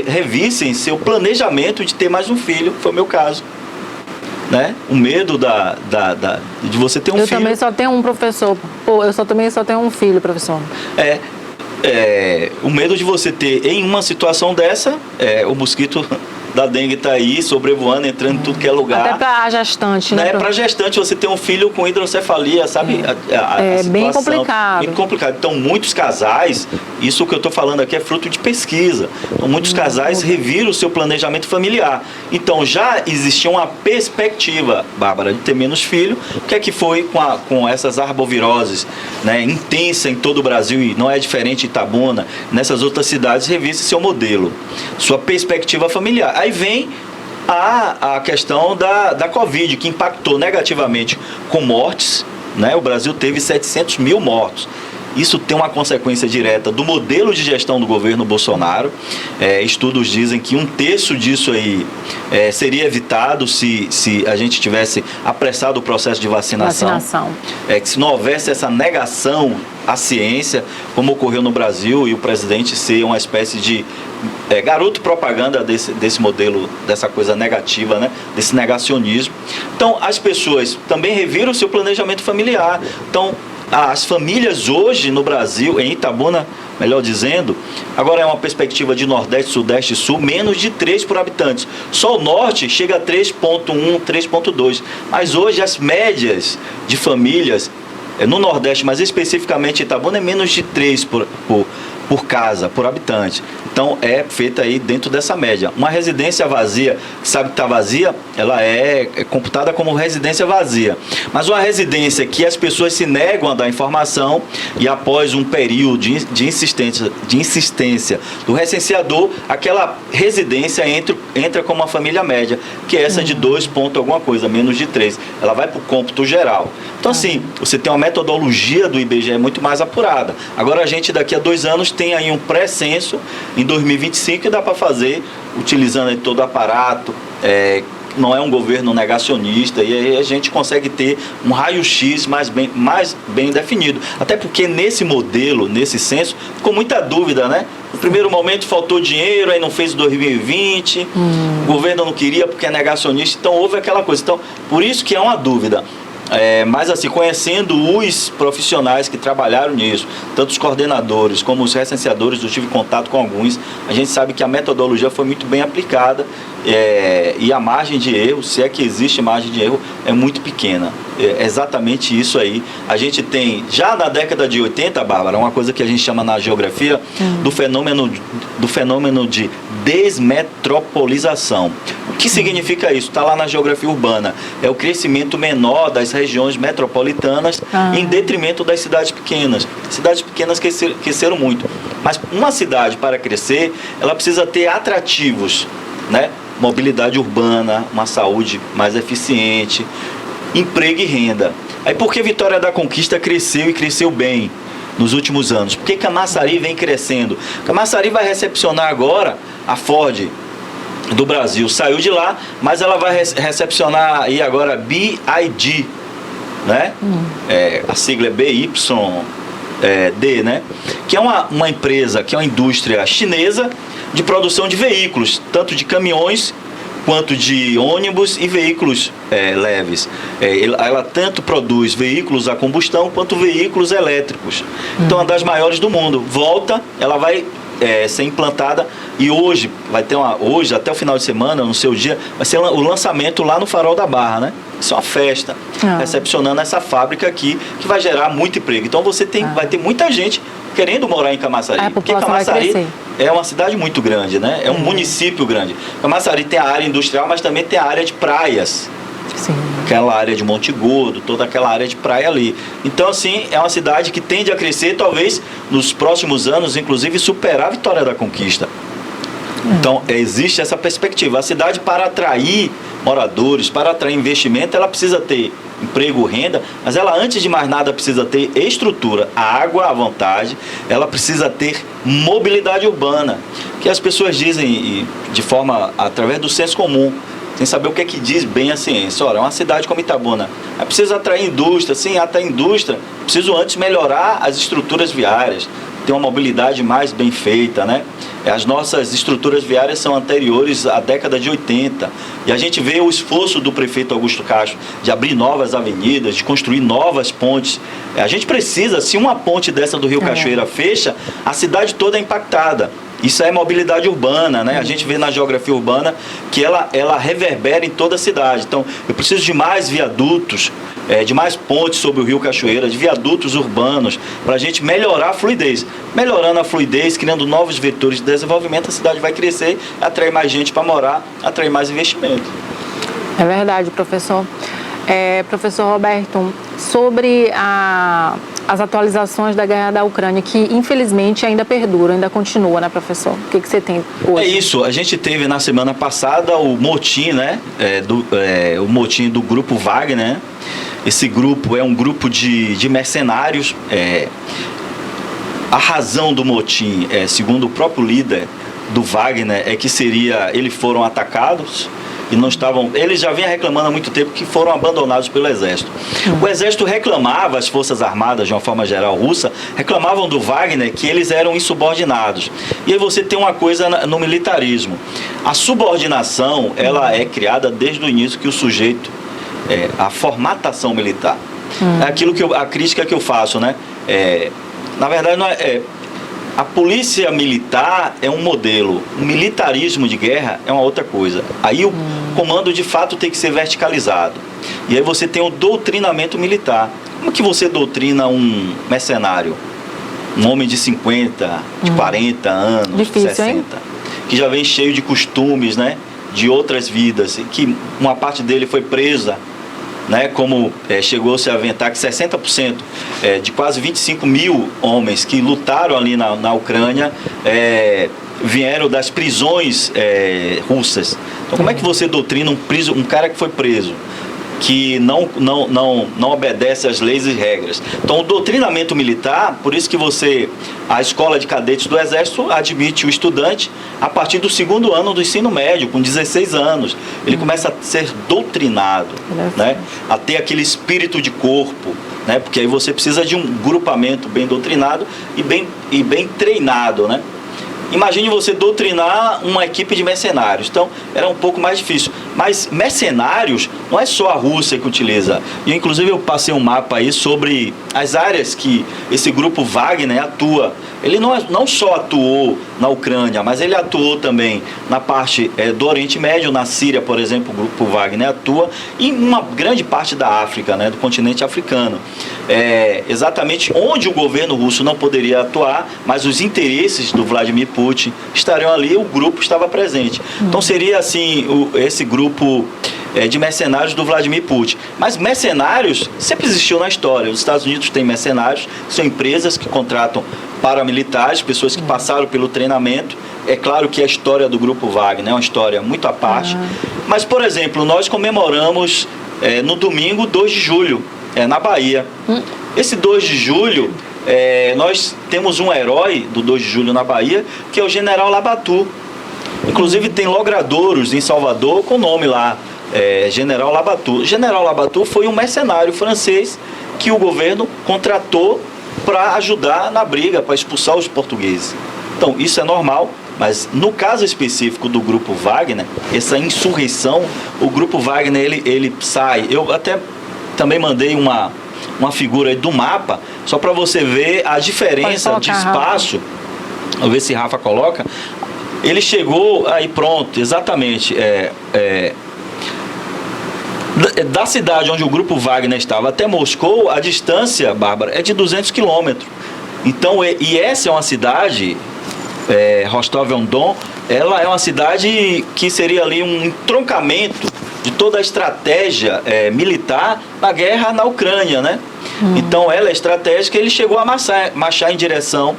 revissem seu planejamento de ter mais um filho, foi o meu caso. Né? O medo de você ter um filho. Eu também só tenho um professor. Também só tenho um filho, professor. O medo de você ter em uma situação dessa, o mosquito da dengue está aí, sobrevoando, entrando em tudo que é lugar. Até para a gestante, né? Para gestante, você ter um filho com hidrocefalia, sabe? A bem complicado. Bem complicado. Então, muitos casais, isso que eu estou falando aqui é fruto de pesquisa. Então, muitos casais reviram o seu planejamento familiar. Então, já existia uma perspectiva, Bárbara, de ter menos filho. O que é que foi com essas arboviroses, né, intensa em todo o Brasil, e não é diferente em Itabuna, nessas outras cidades, revisse seu modelo, sua perspectiva familiar. Aí vem a questão da Covid, que impactou negativamente com mortes, né? O Brasil teve 700 mil mortos. isso tem uma consequência direta do modelo de gestão do governo Bolsonaro. Estudos dizem que 1/3 disso aí seria evitado se a gente tivesse apressado o processo de vacinação. Que se não houvesse essa negação à ciência, como ocorreu no Brasil, e o presidente ser uma espécie de garoto propaganda desse modelo, dessa coisa negativa, né? Desse negacionismo. Então, as pessoas também reviram o seu planejamento familiar. Então, as famílias hoje no Brasil, em Itabuna, melhor dizendo, agora é uma perspectiva de Nordeste, Sudeste e Sul, menos de 3 por habitante. Só o Norte chega a 3,1, 3,2. Mas hoje as médias de famílias no Nordeste, mas especificamente Itabuna, é menos de 3 por casa, por habitante. Então é feita aí dentro dessa média. Uma residência vazia, que sabe que está vazia, ela é computada como residência vazia. Mas uma residência que as pessoas se negam a dar informação e após um período de insistência do recenseador, aquela residência entra como uma família média, que é essa de 2 ponto alguma coisa, menos de 3. Ela vai para o cômputo geral. Então assim, você tem uma metodologia do IBGE muito mais apurada. Agora a gente daqui a 2 anos tem aí um pré-censo em 2025 e dá para fazer utilizando aí todo o aparato, não é um governo negacionista, e aí a gente consegue ter um raio-x mais bem definido. Até porque nesse modelo, nesse censo, ficou muita dúvida, né? No primeiro momento faltou dinheiro, aí não fez 2020, o governo não queria porque é negacionista, então houve aquela coisa. Então, por isso que é uma dúvida. Mas assim, conhecendo os profissionais que trabalharam nisso, tanto os coordenadores como os recenseadores, eu tive contato com alguns, a gente sabe que a metodologia foi muito bem aplicada, e a margem de erro, se é que existe margem de erro, é muito pequena. É exatamente isso aí. A gente tem, já na década de 80, Bárbara, uma coisa que a gente chama na geografia do fenômeno de desmetropolização. O que significa isso? Está lá na geografia urbana. É o crescimento menor das regiões metropolitanas em detrimento das cidades pequenas. Cidades pequenas cresceram muito. Mas uma cidade, para crescer, ela precisa ter atrativos, né? Mobilidade urbana, uma saúde mais eficiente, emprego e renda. Aí por que Vitória da Conquista cresceu e cresceu bem nos últimos anos? Por que Camaçari vem crescendo? Camaçari vai recepcionar agora a Ford do Brasil. Saiu de lá, mas ela vai recepcionar aí agora a BYD, né? A sigla é BYD, né? Que é uma empresa, que é uma indústria chinesa de produção de veículos, tanto de caminhões quanto de ônibus e veículos leves. Ela tanto produz veículos a combustão quanto veículos elétricos. Então, é uma das maiores do mundo. Ela vai ser implantada e hoje, hoje, até o final de semana, no seu dia, vai ser o lançamento lá no Farol da Barra, né? Isso é uma festa, recepcionando essa fábrica aqui, que vai gerar muito emprego. Então, vai ter muita gente querendo morar em Camaçari, porque Camaçari é uma cidade muito grande, né? É um município grande. Camaçari tem a área industrial, mas também tem a área de praias. Sim. Aquela área de Monte Gordo, toda aquela área de praia ali. Então, assim, é uma cidade que tende a crescer, talvez nos próximos anos, inclusive, superar a Vitória da Conquista. Então, existe essa perspectiva. A cidade, para atrair moradores, para atrair investimento, ela precisa ter emprego, renda, mas ela, antes de mais nada, precisa ter estrutura, a água à vontade, ela precisa ter mobilidade urbana, que as pessoas dizem de forma, através do senso comum, sem saber o que é que diz bem a ciência. Olha, uma cidade como Itabuna, é preciso atrair indústria, sim, atrair indústria, preciso antes melhorar as estruturas viárias, ter uma mobilidade mais bem feita, né? As nossas estruturas viárias são anteriores à década de 80 e a gente vê o esforço do prefeito Augusto Castro de abrir novas avenidas, de construir novas pontes. A gente precisa, se uma ponte dessa do Rio Cachoeira fecha, a cidade toda é impactada. Isso é mobilidade urbana, né? A gente vê na geografia urbana que ela reverbera em toda a cidade. Então, eu preciso de mais viadutos, de mais pontes sobre o Rio Cachoeira, de viadutos urbanos, para a gente melhorar a fluidez. Melhorando a fluidez, criando novos vetores de desenvolvimento, a cidade vai crescer, atrair mais gente para morar, atrair mais investimento. É verdade, professor. Professor Roberto, sobre as atualizações da guerra da Ucrânia, que infelizmente ainda perdura, ainda continua, né, professor? O que você tem hoje? É isso, a gente teve na semana passada o motim, né, o motim do grupo Wagner, né? Esse grupo é um grupo de mercenários A razão do motim, segundo o próprio líder do Wagner, é que eles foram atacados e não estavam... Eles já vinham reclamando há muito tempo que foram abandonados pelo Exército. O Exército reclamava, as Forças Armadas, de uma forma geral russa, reclamavam do Wagner que eles eram insubordinados. E aí você tem uma coisa no militarismo. A subordinação, ela é criada desde o início que o sujeito... a formatação militar. É aquilo a crítica que eu faço, né? Na verdade, não a polícia militar é um modelo, o militarismo de guerra é uma outra coisa. Aí o comando de fato tem que ser verticalizado. E aí você tem o doutrinamento militar. Como que você doutrina um mercenário? Um homem de 50, de 40 anos, difícil, 60, hein? Que já vem cheio de costumes, né? De outras vidas, que uma parte dele foi presa, né, como chegou-se a aventar que 60% de quase 25 mil homens que lutaram ali na Ucrânia vieram das prisões russas. Então, como é que você doutrina um cara que foi preso, que não obedece às leis e regras? Então, o doutrinamento militar, por isso que a escola de cadetes do Exército admite o estudante a partir do 2º ano do ensino médio, com 16 anos. Ele começa a ser doutrinado, né? A ter aquele espírito de corpo, né? Porque aí você precisa de um grupamento bem doutrinado e bem treinado, né? Imagine você doutrinar uma equipe de mercenários. Então, era um pouco mais difícil. Mas mercenários não é só a Rússia que utiliza. E, inclusive, eu passei um mapa aí sobre as áreas que esse grupo Wagner atua. Ele não só atuou na Ucrânia, mas ele atuou também na parte do Oriente Médio, na Síria, por exemplo, o grupo Wagner atua, e em uma grande parte da África, né, do continente africano. Exatamente onde o governo russo não poderia atuar, mas os interesses do Vladimir Putin estariam ali, o grupo estava presente. Então seria assim, esse grupo de mercenários do Vladimir Putin. Mas mercenários sempre existiu na história. Os Estados Unidos têm mercenários, que são empresas que contratam paramilitares, pessoas que passaram pelo treinamento. É claro que a história do grupo Wagner é uma história muito à parte. Mas, por exemplo, nós comemoramos no domingo 2 de julho, na Bahia. Esse 2 de julho, nós temos um herói do 2 de julho na Bahia, que é o General Labatut. Inclusive tem logradouros em Salvador com nome lá, General Labatut. General Labatut foi um mercenário francês que o governo contratou para ajudar na briga, para expulsar os portugueses. Então, isso é normal, mas no caso específico do grupo Wagner, essa insurreição, o grupo Wagner, ele sai. Eu até também mandei uma figura aí do mapa, só para você ver a diferença de espaço. Vamos ver se Rafa coloca. Ele chegou aí, pronto, exatamente, da cidade onde o grupo Wagner estava até Moscou, a distância, Bárbara, é de 200 quilômetros. Então, e essa é uma cidade, Rostov-on-Don, ela é uma cidade que seria ali um entroncamento de toda a estratégia militar na guerra na Ucrânia, né? Então, ela é estratégica. Ele chegou a marchar em direção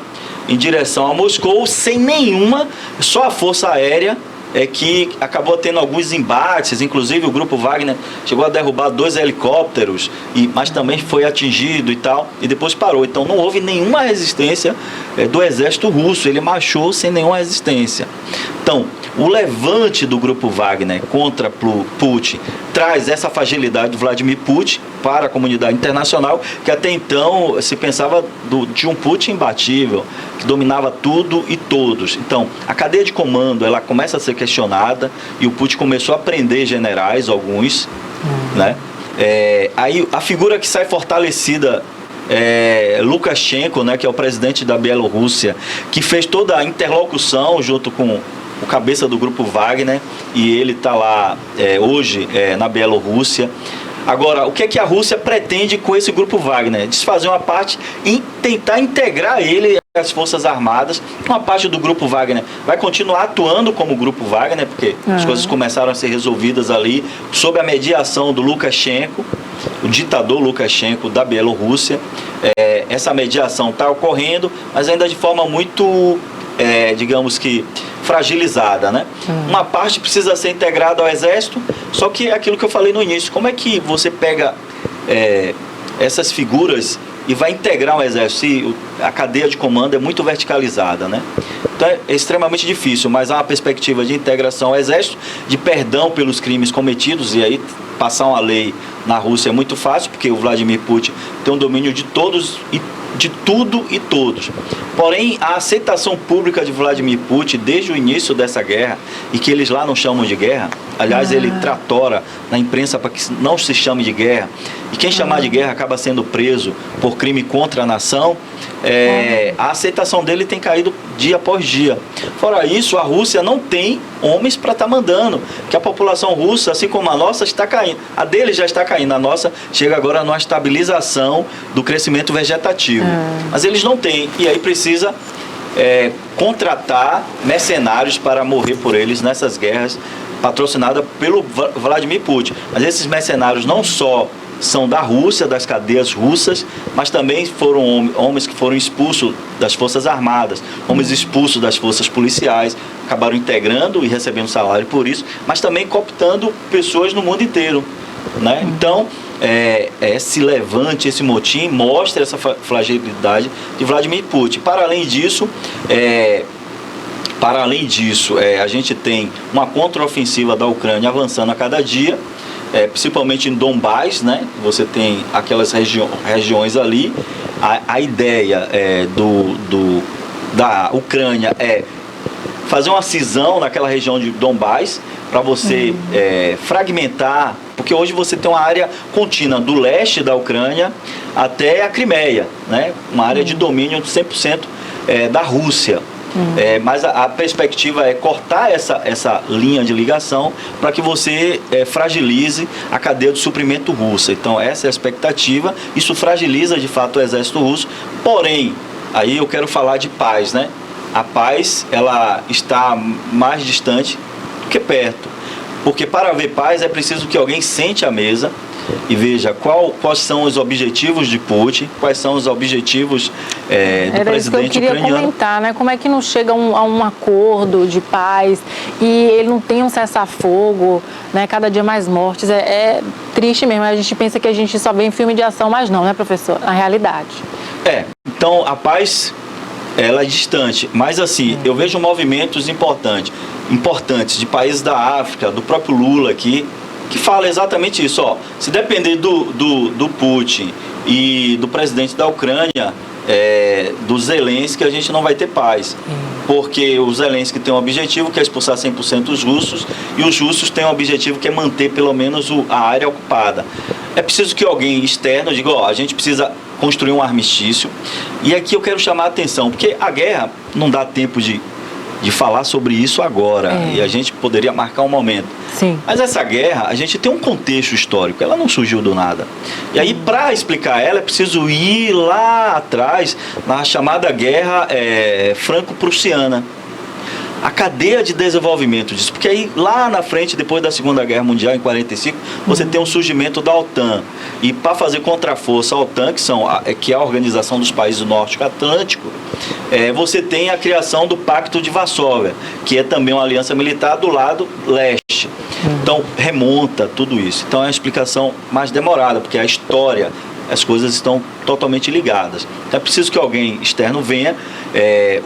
a Moscou sem nenhuma, só a força aérea que acabou tendo alguns embates. Inclusive o grupo Wagner chegou a derrubar 2 helicópteros, mas também foi atingido e tal, e depois parou. Então não houve nenhuma resistência do exército russo, ele marchou sem nenhuma resistência. Então, o levante do grupo Wagner contra Putin traz essa fragilidade do Vladimir Putin para a comunidade internacional, que até então se pensava de um Putin imbatível, que dominava tudo e todos. Então, a cadeia de comando, ela começa a ser questionada, e o Putin começou a prender generais, alguns, né? Aí a figura que sai fortalecida Lukashenko, né, que é o presidente da Bielorrússia, que fez toda a interlocução junto com o cabeça do grupo Wagner, e ele está lá hoje na Bielorrússia. Agora, o que é que a Rússia pretende com esse grupo Wagner? Desfazer uma parte e tentar integrar ele às Forças Armadas. Uma parte do grupo Wagner vai continuar atuando como grupo Wagner, porque as coisas começaram a ser resolvidas ali sob a mediação do Lukashenko, o ditador Lukashenko da Bielorrússia. Essa mediação está ocorrendo, mas ainda de forma muito, digamos que, fragilizada, né? Uma parte precisa ser integrada ao exército, só que é aquilo que eu falei no início: como é que você pega essas figuras e vai integrar um exército. A cadeia de comando é muito verticalizada, né? Então é extremamente difícil, mas há uma perspectiva de integração ao exército, de perdão pelos crimes cometidos, e aí passar uma lei na Rússia é muito fácil, porque o Vladimir Putin tem um domínio de todos e de tudo e todos. Porém, a aceitação pública de Vladimir Putin desde o início dessa guerra, e que eles lá não chamam de guerra, aliás, ele tratora na imprensa para que não se chame de guerra, e quem chamar de guerra acaba sendo preso por crime contra a nação, a aceitação dele tem caído dia após dia. Fora isso, a Rússia não tem homens para estar mandando, que a população russa, assim como a nossa, está caindo. A dele já está caindo, a nossa chega agora numa estabilização do crescimento vegetativo. Mas eles não têm, e aí precisa contratar mercenários para morrer por eles nessas guerras patrocinadas pelo Vladimir Putin. Mas esses mercenários não só são da Rússia, das cadeias russas, mas também foram homens que foram expulsos das Forças Armadas, homens expulsos das forças policiais, acabaram integrando e recebendo salário por isso, mas também cooptando pessoas no mundo inteiro, né? Então, esse levante, esse motim mostra essa fragilidade de Vladimir Putin. Para além disso, a gente tem uma contraofensiva da Ucrânia avançando a cada dia, principalmente em Donbás, né? Você tem aquelas regiões ali. A ideia da Ucrânia é fazer uma cisão naquela região de Donbás para você fragmentar, porque hoje você tem uma área contínua do leste da Ucrânia até a Crimeia, né? Uma área de domínio de 100% da Rússia. Mas a perspectiva é cortar essa linha de ligação para que você fragilize a cadeia de suprimento russa. Então essa é a expectativa, isso fragiliza de fato o exército russo, porém, aí eu quero falar de paz, né? A paz, ela está mais distante do que perto, porque para haver paz é preciso que alguém sente à mesa e veja quais são os objetivos de Putin, quais são os objetivos do presidente ucraniano. Eu queria comentar, né? Como é que não chega a um acordo de paz e ele não tem um cessar-fogo, né? Cada dia mais mortes. É triste mesmo, a gente pensa que a gente só vê em filme de ação, mas não, né, professor? Na realidade. Então a paz, ela é distante, mas assim, eu vejo movimentos importantes de países da África, do próprio Lula aqui, que fala exatamente isso, se depender do Putin e do presidente da Ucrânia, do Zelensky, a gente não vai ter paz. Porque o Zelensky tem um objetivo que é expulsar 100% dos russos, e os russos têm um objetivo que é manter pelo menos a área ocupada. É preciso que alguém externo diga, a gente precisa construir um armistício. E aqui eu quero chamar a atenção, porque a guerra não dá tempo de falar sobre isso agora, e a gente poderia marcar um momento. Sim. Mas essa guerra, a gente tem um contexto histórico, ela não surgiu do nada. E aí, para explicar ela, é preciso ir lá atrás, na chamada guerra franco-prussiana. A cadeia de desenvolvimento disso, porque aí lá na frente, depois da Segunda Guerra Mundial, em 45, você tem um surgimento da OTAN. E para fazer contraforça à OTAN, que é a Organização dos Países do Norte Atlântico, você tem a criação do Pacto de Varsóvia, que é também uma aliança militar do lado leste. Então, remonta tudo isso. Então, é uma explicação mais demorada, porque a história, as coisas estão totalmente ligadas. Então é preciso que alguém externo venha.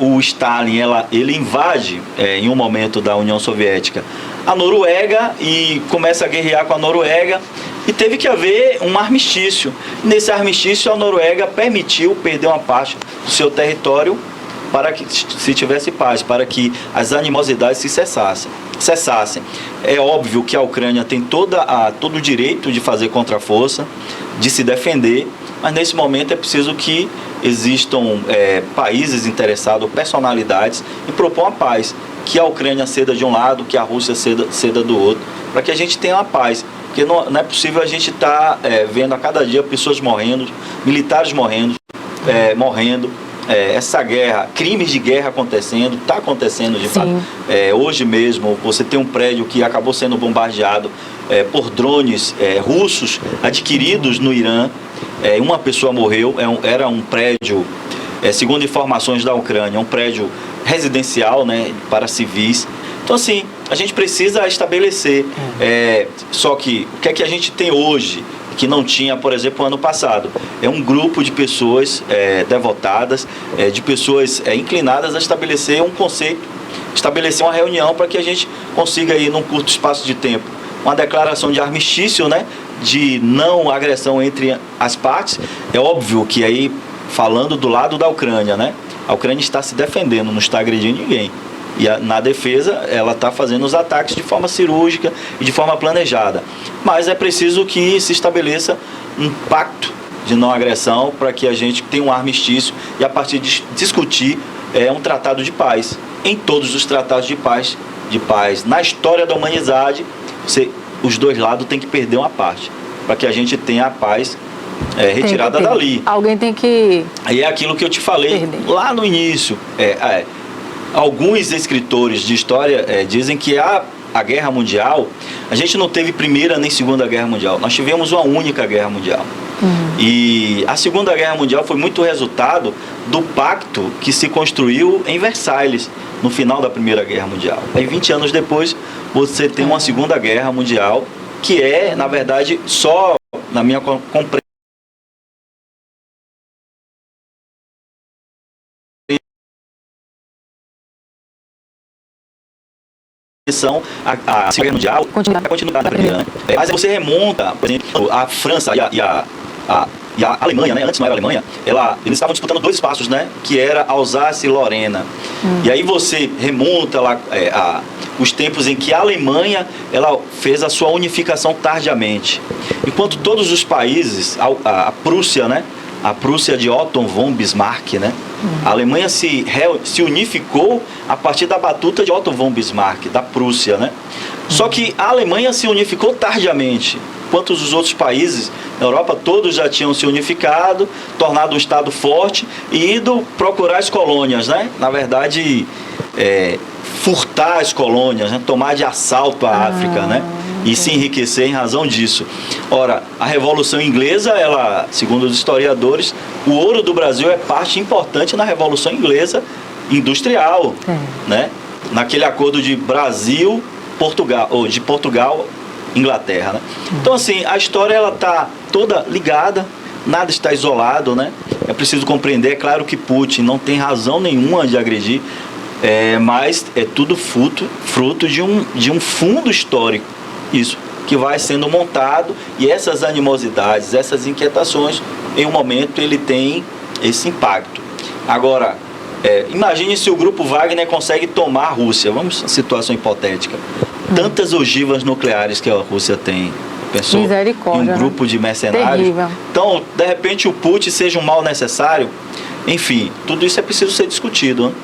O Stalin, ele invade, em um momento da União Soviética, a Noruega e começa a guerrear com a Noruega, e teve que haver um armistício. Nesse armistício, a Noruega permitiu perder uma parte do seu território para que se tivesse paz, para que as animosidades se cessassem. É óbvio que a Ucrânia tem todo o direito de fazer contraforça, de se defender, mas nesse momento é preciso que existam países interessados, personalidades, em propor a paz, que a Ucrânia ceda de um lado, que a Rússia ceda do outro, para que a gente tenha uma paz. Porque não é possível a gente estar vendo a cada dia pessoas morrendo, militares morrendo, essa guerra, crimes de guerra acontecendo, está acontecendo de fato. Hoje mesmo você tem um prédio que acabou sendo bombardeado por drones russos adquiridos no Irã. Uma pessoa morreu, era um prédio, segundo informações da Ucrânia, um prédio residencial, né, para civis. Então assim, a gente precisa estabelecer, só que o que é que a gente tem hoje que não tinha, por exemplo, ano passado. É um grupo de pessoas devotadas, de pessoas inclinadas a estabelecer um conceito, estabelecer uma reunião para que a gente consiga aí, num curto espaço de tempo, uma declaração de armistício, né, de não agressão entre as partes. É óbvio que aí, falando do lado da Ucrânia, né, a Ucrânia está se defendendo, não está agredindo ninguém. E na defesa, ela está fazendo os ataques de forma cirúrgica e de forma planejada. Mas é preciso que se estabeleça um pacto de não agressão para que a gente tenha um armistício e, a partir de discutir um tratado de paz. Em todos os tratados de paz na história da humanidade, os dois lados têm que perder uma parte para que a gente tenha a paz retirada dali. Alguém tem que... E é aquilo que eu te falei lá no início. Alguns escritores de história dizem que a Guerra Mundial, a gente não teve Primeira nem Segunda Guerra Mundial, nós tivemos uma única Guerra Mundial. E a Segunda Guerra Mundial foi muito resultado do pacto que se construiu em Versalhes, no final da Primeira Guerra Mundial. Aí 20 anos depois, você tem uma Segunda Guerra Mundial, que é, na verdade, só na minha compreensão, a Segunda Guerra Mundial continua na Primeira. Mas você remonta, por exemplo, a França e a Alemanha, né? Antes não era a Alemanha, eles estavam disputando 2 espaços, né? Que era Alsácia e Lorena. E aí você remonta lá os tempos em que a Alemanha ela fez a sua unificação tardiamente. Enquanto todos os países, a Prússia, né? A Prússia de Otto von Bismarck, né? A Alemanha se unificou a partir da batuta de Otto von Bismarck, da Prússia, né? Só que a Alemanha se unificou tardiamente, enquanto os outros países na Europa todos já tinham se unificado, tornado um Estado forte e ido procurar as colônias, né? Na verdade, furtar as colônias, né? Tomar de assalto a África, né? E se enriquecer em razão disso. Ora, a Revolução Inglesa, ela, segundo os historiadores, o ouro do Brasil é parte importante na Revolução Inglesa industrial, né? Naquele acordo de Brasil-Portugal, ou de Portugal-Inglaterra, né? Então, assim, a história ela está toda ligada, nada está isolado, né? É preciso compreender, é claro que Putin não tem razão nenhuma de agredir, mas é tudo fruto de um fundo histórico. Isso, que vai sendo montado, e essas animosidades, essas inquietações, em um momento ele tem esse impacto. Agora, imagine se o grupo Wagner consegue tomar a Rússia, vamos a situação hipotética. Tantas ogivas nucleares que a Rússia tem, pensou? Misericórdia, um grupo de mercenários. Terrível. Então, de repente o Putin seja um mal necessário, enfim, tudo isso é preciso ser discutido, né?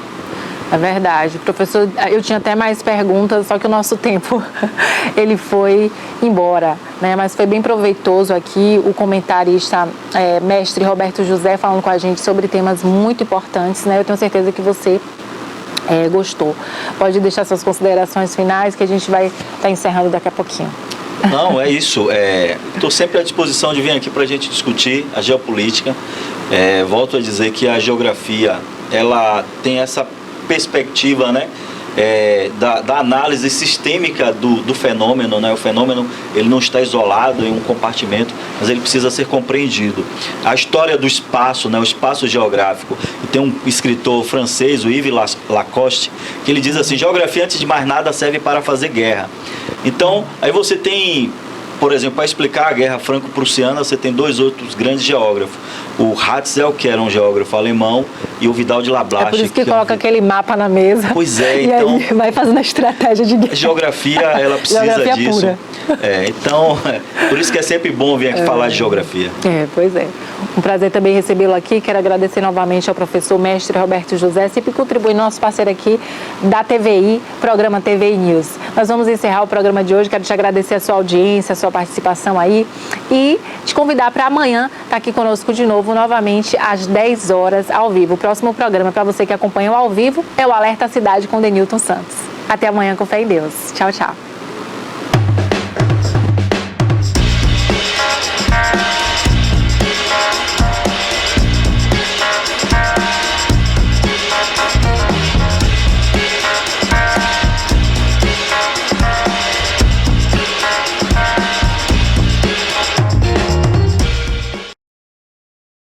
É verdade. Professor, eu tinha até mais perguntas, só que o nosso tempo, ele foi embora, né? Mas foi bem proveitoso aqui o comentarista, mestre Roberto José, falando com a gente sobre temas muito importantes, né? Eu tenho certeza que você gostou. Pode deixar suas considerações finais, que a gente vai estar encerrando daqui a pouquinho. Não, é isso. Estou sempre à disposição de vir aqui para a gente discutir a geopolítica. Volto a dizer que a geografia, ela tem essa perspectiva, né, da análise sistêmica do fenômeno, né? O fenômeno ele não está isolado em um compartimento, mas ele precisa ser compreendido. A história do espaço, né, o espaço geográfico, e tem um escritor francês, o Yves Lacoste, que ele diz assim: geografia antes de mais nada serve para fazer guerra. Então, aí você tem, por exemplo, para explicar a guerra franco-prussiana, você tem 2 outros grandes geógrafos. O Hatzel, que era um geógrafo alemão, e o Vidal de Lablache. É por isso que coloca aquele mapa na mesa. Pois é, e então... aí vai fazendo a estratégia de guerra. A geografia, ela precisa geografia disso. Pura. Então, por isso que é sempre bom vir aqui falar de geografia. Pois é. Um prazer também recebê-lo aqui. Quero agradecer novamente ao professor mestre Roberto José, sempre contribui nosso parceiro aqui da TVI, programa TVI News. Nós vamos encerrar o programa de hoje. Quero te agradecer a sua audiência, a sua participação aí e te convidar para amanhã estar aqui conosco de novo, novamente às 10 horas ao vivo. O próximo programa para você que acompanha ao vivo é o Alerta Cidade com Denilton Santos. Até amanhã com fé em Deus. Tchau, tchau.